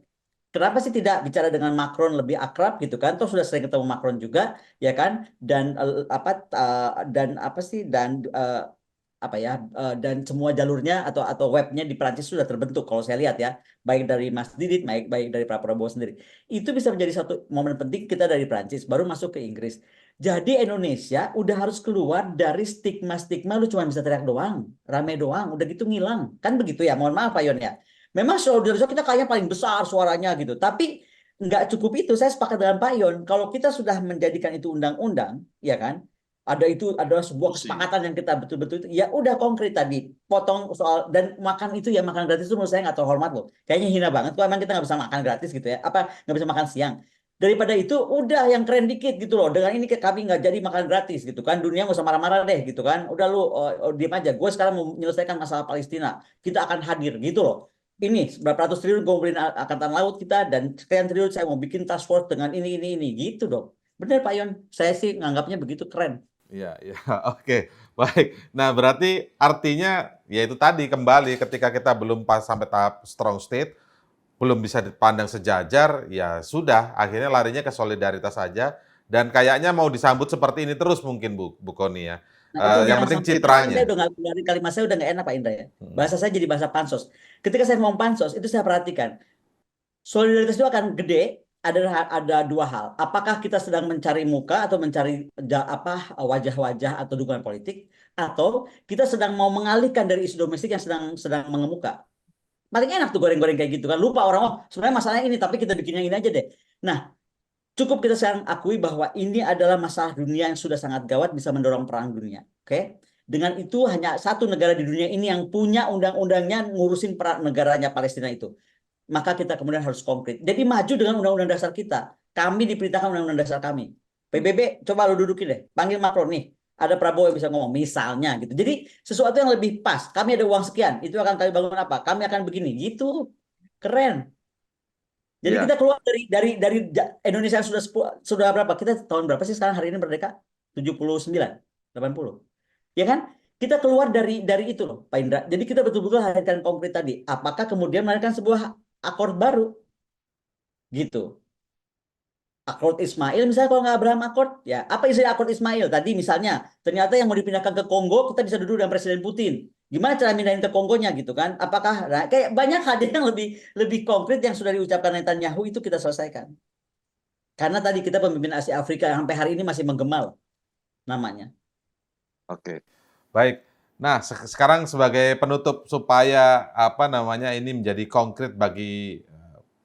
Kenapa sih tidak bicara dengan Macron lebih akrab gitu kan? Toh sudah sering ketemu Macron juga, ya kan? Dan dan semua jalurnya atau webnya di Prancis sudah terbentuk kalau saya lihat ya, baik dari Mas Didit, baik dari Pak Prabowo sendiri. Itu bisa menjadi satu momen penting kita dari Prancis baru masuk ke Inggris. Jadi Indonesia udah harus keluar dari stigma lu cuma bisa teriak doang, rame doang, udah gitu ngilang. Kan begitu ya, mohon maaf Pak Yon ya. Memang saudara kita kayaknya paling besar suaranya gitu, tapi nggak cukup itu. Saya sepakat dengan Pak Yon, kalau kita sudah menjadikan itu undang-undang, ya kan, Ada itu adalah sebuah Sih. kesepakatan yang kita betul-betul ya udah konkret tadi potong soal dan makan itu ya makan gratis itu menurut saya nggak terhormat loh, kayaknya hina banget kok emang kita nggak bisa makan gratis gitu ya apa nggak bisa makan siang, daripada itu udah yang keren dikit gitu loh dengan ini kami nggak jadi makan gratis gitu kan dunia nggak usah marah-marah deh gitu kan udah lu diem aja gue sekarang mau menyelesaikan masalah Palestina kita akan hadir gitu loh, ini berapa ratus triliun gue beliin angkatan laut kita dan sekian triliun saya mau bikin task force dengan ini gitu dong, bener Pak Yon saya sih nganggapnya begitu keren. Iya, iya, oke, baik. Nah, berarti artinya ya itu tadi kembali ketika kita belum pas sampai tahap strong state, belum bisa dipandang sejajar, ya sudah, akhirnya larinya ke solidaritas saja. Dan kayaknya mau disambut seperti ini terus mungkin Bu Kony ya. Nah itu Yang jangan penting sampai saya citranya. udah nggak dari kalimat saya udah nggak enak Pak Indra ya. Hmm. Bahasa saya jadi bahasa pansos. Ketika saya ngomong pansos itu saya perhatikan solidaritas itu akan gede ada dua hal. Apakah kita sedang mencari muka atau mencari wajah-wajah atau dukungan politik atau kita sedang mau mengalihkan dari isu domestik yang sedang mengemuka. Paling enak tuh goreng-goreng kayak gitu kan. Lupa orang oh sebenarnya masalahnya ini tapi kita bikin yang ini aja deh. Nah, cukup kita sekarang akui bahwa ini adalah masalah dunia yang sudah sangat gawat bisa mendorong perang dunia. Oke? Dengan itu hanya satu negara di dunia ini yang punya undang-undangnya ngurusin perang negaranya Palestina itu. Maka kita kemudian harus konkret. Jadi maju dengan undang-undang dasar kita. Kami diperintahkan undang-undang dasar kami. PBB coba lu dudukin deh. Panggil Macron nih. Ada Prabowo yang bisa ngomong misalnya gitu. Jadi sesuatu yang lebih pas. Kami ada uang sekian. Itu akan kami bangun apa? Kami akan begini. Gitu. Keren. Jadi Ya, kita keluar dari Indonesia yang sudah berapa? Kita tahun berapa sih sekarang hari ini merdeka? 79, 80. Ya kan? Kita keluar dari itu loh, Pak Indra. Jadi kita betul-betul hadirkan konkret tadi. Apakah kemudian melahirkan sebuah akord baru? Gitu. Akord Ismail misalnya kalau nggak Abraham Accord, ya apa isi akord Ismail? Tadi misalnya ternyata yang mau dipindahkan ke Kongo kita bisa duduk dengan Presiden Putin. Gimana cara pindahin ke Kongonya gitu kan? Apakah nah, kayak banyak hal yang lebih lebih konkret yang sudah diucapkan Netanyahu itu kita selesaikan. Karena tadi kita pemimpin Asia Afrika yang sampai hari ini masih menggemal namanya. oke. Baik. Nah, sekarang sebagai penutup supaya apa namanya ini menjadi konkret bagi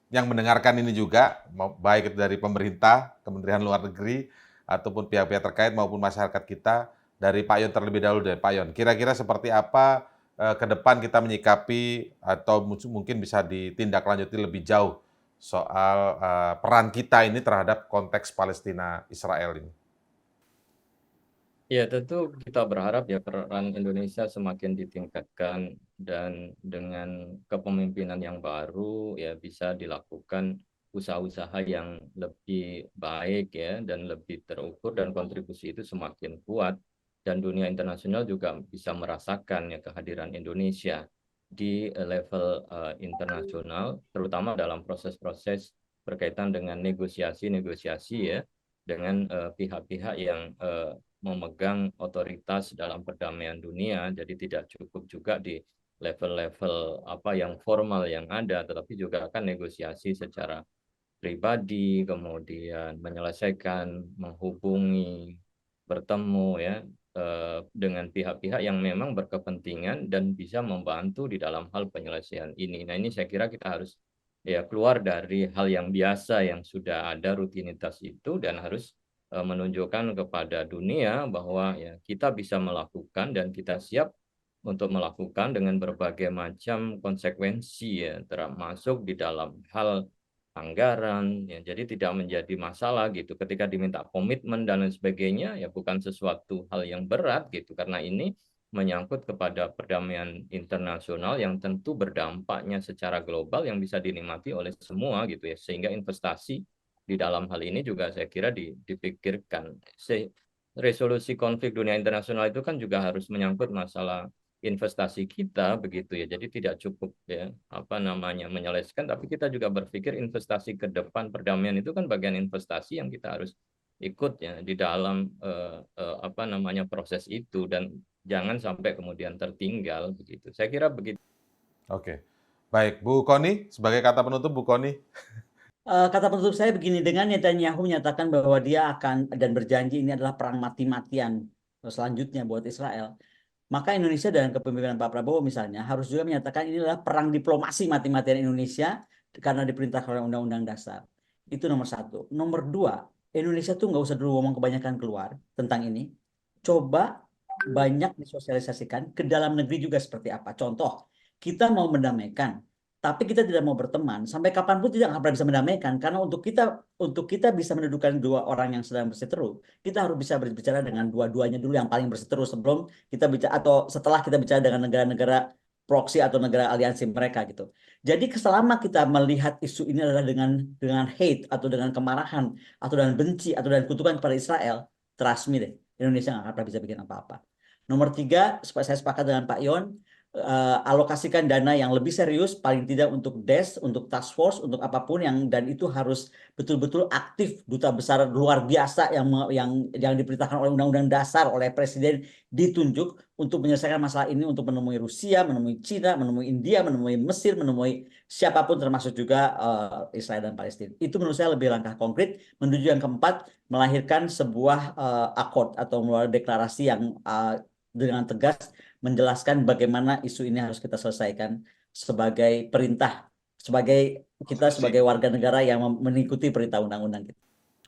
yang mendengarkan ini juga, baik itu dari pemerintah, Kementerian Luar Negeri, ataupun pihak-pihak terkait maupun masyarakat kita, dari Pak Yon terlebih dahulu deh, Pak Yon. Kira-kira seperti apa ke depan kita menyikapi atau mungkin bisa ditindaklanjuti lebih jauh soal peran kita ini terhadap konteks Palestina Israel ini? Ya, tentu kita berharap ya peran Indonesia semakin ditingkatkan dan dengan kepemimpinan yang baru ya bisa dilakukan usaha-usaha yang lebih baik ya dan lebih terukur dan kontribusi itu semakin kuat dan dunia internasional juga bisa merasakan ya kehadiran Indonesia di level internasional terutama dalam proses-proses berkaitan dengan negosiasi-negosiasi ya dengan pihak-pihak yang memegang otoritas dalam perdamaian dunia, jadi tidak cukup juga di level-level apa yang formal yang ada, tetapi juga akan negosiasi secara pribadi, kemudian menyelesaikan, menghubungi, bertemu ya dengan pihak-pihak yang memang berkepentingan dan bisa membantu di dalam hal penyelesaian ini. Nah, ini saya kira kita harus ya keluar dari hal yang biasa yang sudah ada rutinitas itu dan harus menunjukkan kepada dunia bahwa ya kita bisa melakukan dan kita siap untuk melakukan dengan berbagai macam konsekuensi ya termasuk di dalam hal anggaran ya jadi tidak menjadi masalah gitu ketika diminta komitmen dan lain sebagainya ya bukan sesuatu hal yang berat gitu karena ini menyangkut kepada perdamaian internasional yang tentu berdampaknya secara global yang bisa dinikmati oleh semua gitu ya sehingga investasi di dalam hal ini juga saya kira dipikirkan. Resolusi konflik dunia internasional itu kan juga harus menyangkut masalah investasi kita begitu ya. Jadi tidak cukup ya apa namanya menyelesaikan tapi kita juga berpikir investasi ke depan perdamaian itu kan bagian investasi yang kita harus ikut ya di dalam apa namanya proses itu dan jangan sampai kemudian tertinggal begitu. Saya kira begitu. Oke. Baik, Bu Kony, sebagai kata penutup Bu Kony. Kata penutup saya begini, dengan Netanyahu menyatakan bahwa dia akan dan berjanji ini adalah perang mati-matian selanjutnya buat Israel, maka Indonesia dan kepemimpinan Pak Prabowo misalnya harus juga menyatakan ini adalah perang diplomasi mati-matian Indonesia karena diperintahkan oleh Undang-Undang Dasar. Itu nomor satu. Nomor dua, Indonesia tuh nggak usah dulu ngomong kebanyakan keluar tentang ini. coba banyak disosialisasikan ke dalam negeri juga seperti apa. Contoh, kita mau mendamaikan, tapi kita tidak mau berteman. Sampai kapanpun tidak akan pernah bisa mendamaikan, karena untuk kita bisa mendudukan dua orang yang sedang berseteru, kita harus bisa berbicara dengan dua-duanya dulu yang paling berseteru sebelum kita bicara atau setelah kita bicara dengan negara-negara proksi atau negara aliansi mereka gitu. Jadi selama kita melihat isu ini adalah dengan hate atau dengan kemarahan atau dengan benci atau dengan kutukan kepada Israel, trust me deh, Indonesia nggak akan pernah bisa bikin apa-apa. Nomor tiga, saya sepakat dengan Pak Yon, alokasikan dana yang lebih serius, paling tidak untuk DES, untuk task force, untuk apapun dan itu harus betul-betul aktif, duta besar luar biasa yang diperintahkan oleh Undang-Undang Dasar oleh Presiden ditunjuk untuk menyelesaikan masalah ini, untuk menemui Rusia, menemui Cina, menemui India, menemui Mesir, menemui siapapun termasuk juga Israel dan Palestina. Itu menurut saya lebih langkah konkret. Menuju yang keempat, melahirkan sebuah akord atau melalui deklarasi yang dengan tegas menjelaskan bagaimana isu ini harus kita selesaikan sebagai perintah, kita sebagai warga negara yang mengikuti perintah undang-undang kita.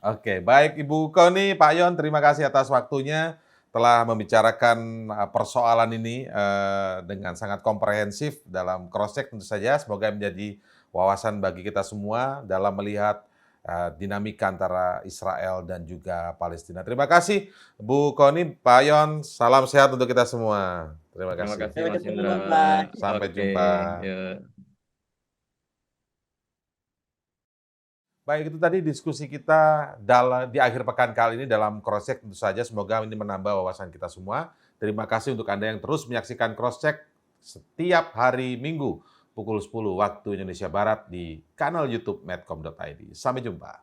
Oke, baik Ibu Koni, Pak Yon, terima kasih atas waktunya telah membicarakan persoalan ini dengan sangat komprehensif dalam cross-check tentu saja. Semoga menjadi wawasan bagi kita semua dalam melihat dinamika antara Israel dan juga Palestina. Terima kasih Bu Koni, Pak Yon, salam sehat untuk kita semua. Terima Terima kasih. kasih Sampai Mas ketemu, Indra. Pak. Sampai Oke, jumpa. ya. Baik, itu tadi diskusi kita di akhir pekan kali ini dalam Crosscheck tentu saja. Semoga ini menambah wawasan kita semua. Terima kasih untuk Anda yang terus menyaksikan Crosscheck setiap hari Minggu pukul 10 waktu Indonesia Barat di kanal YouTube medcom.id. Sampai jumpa.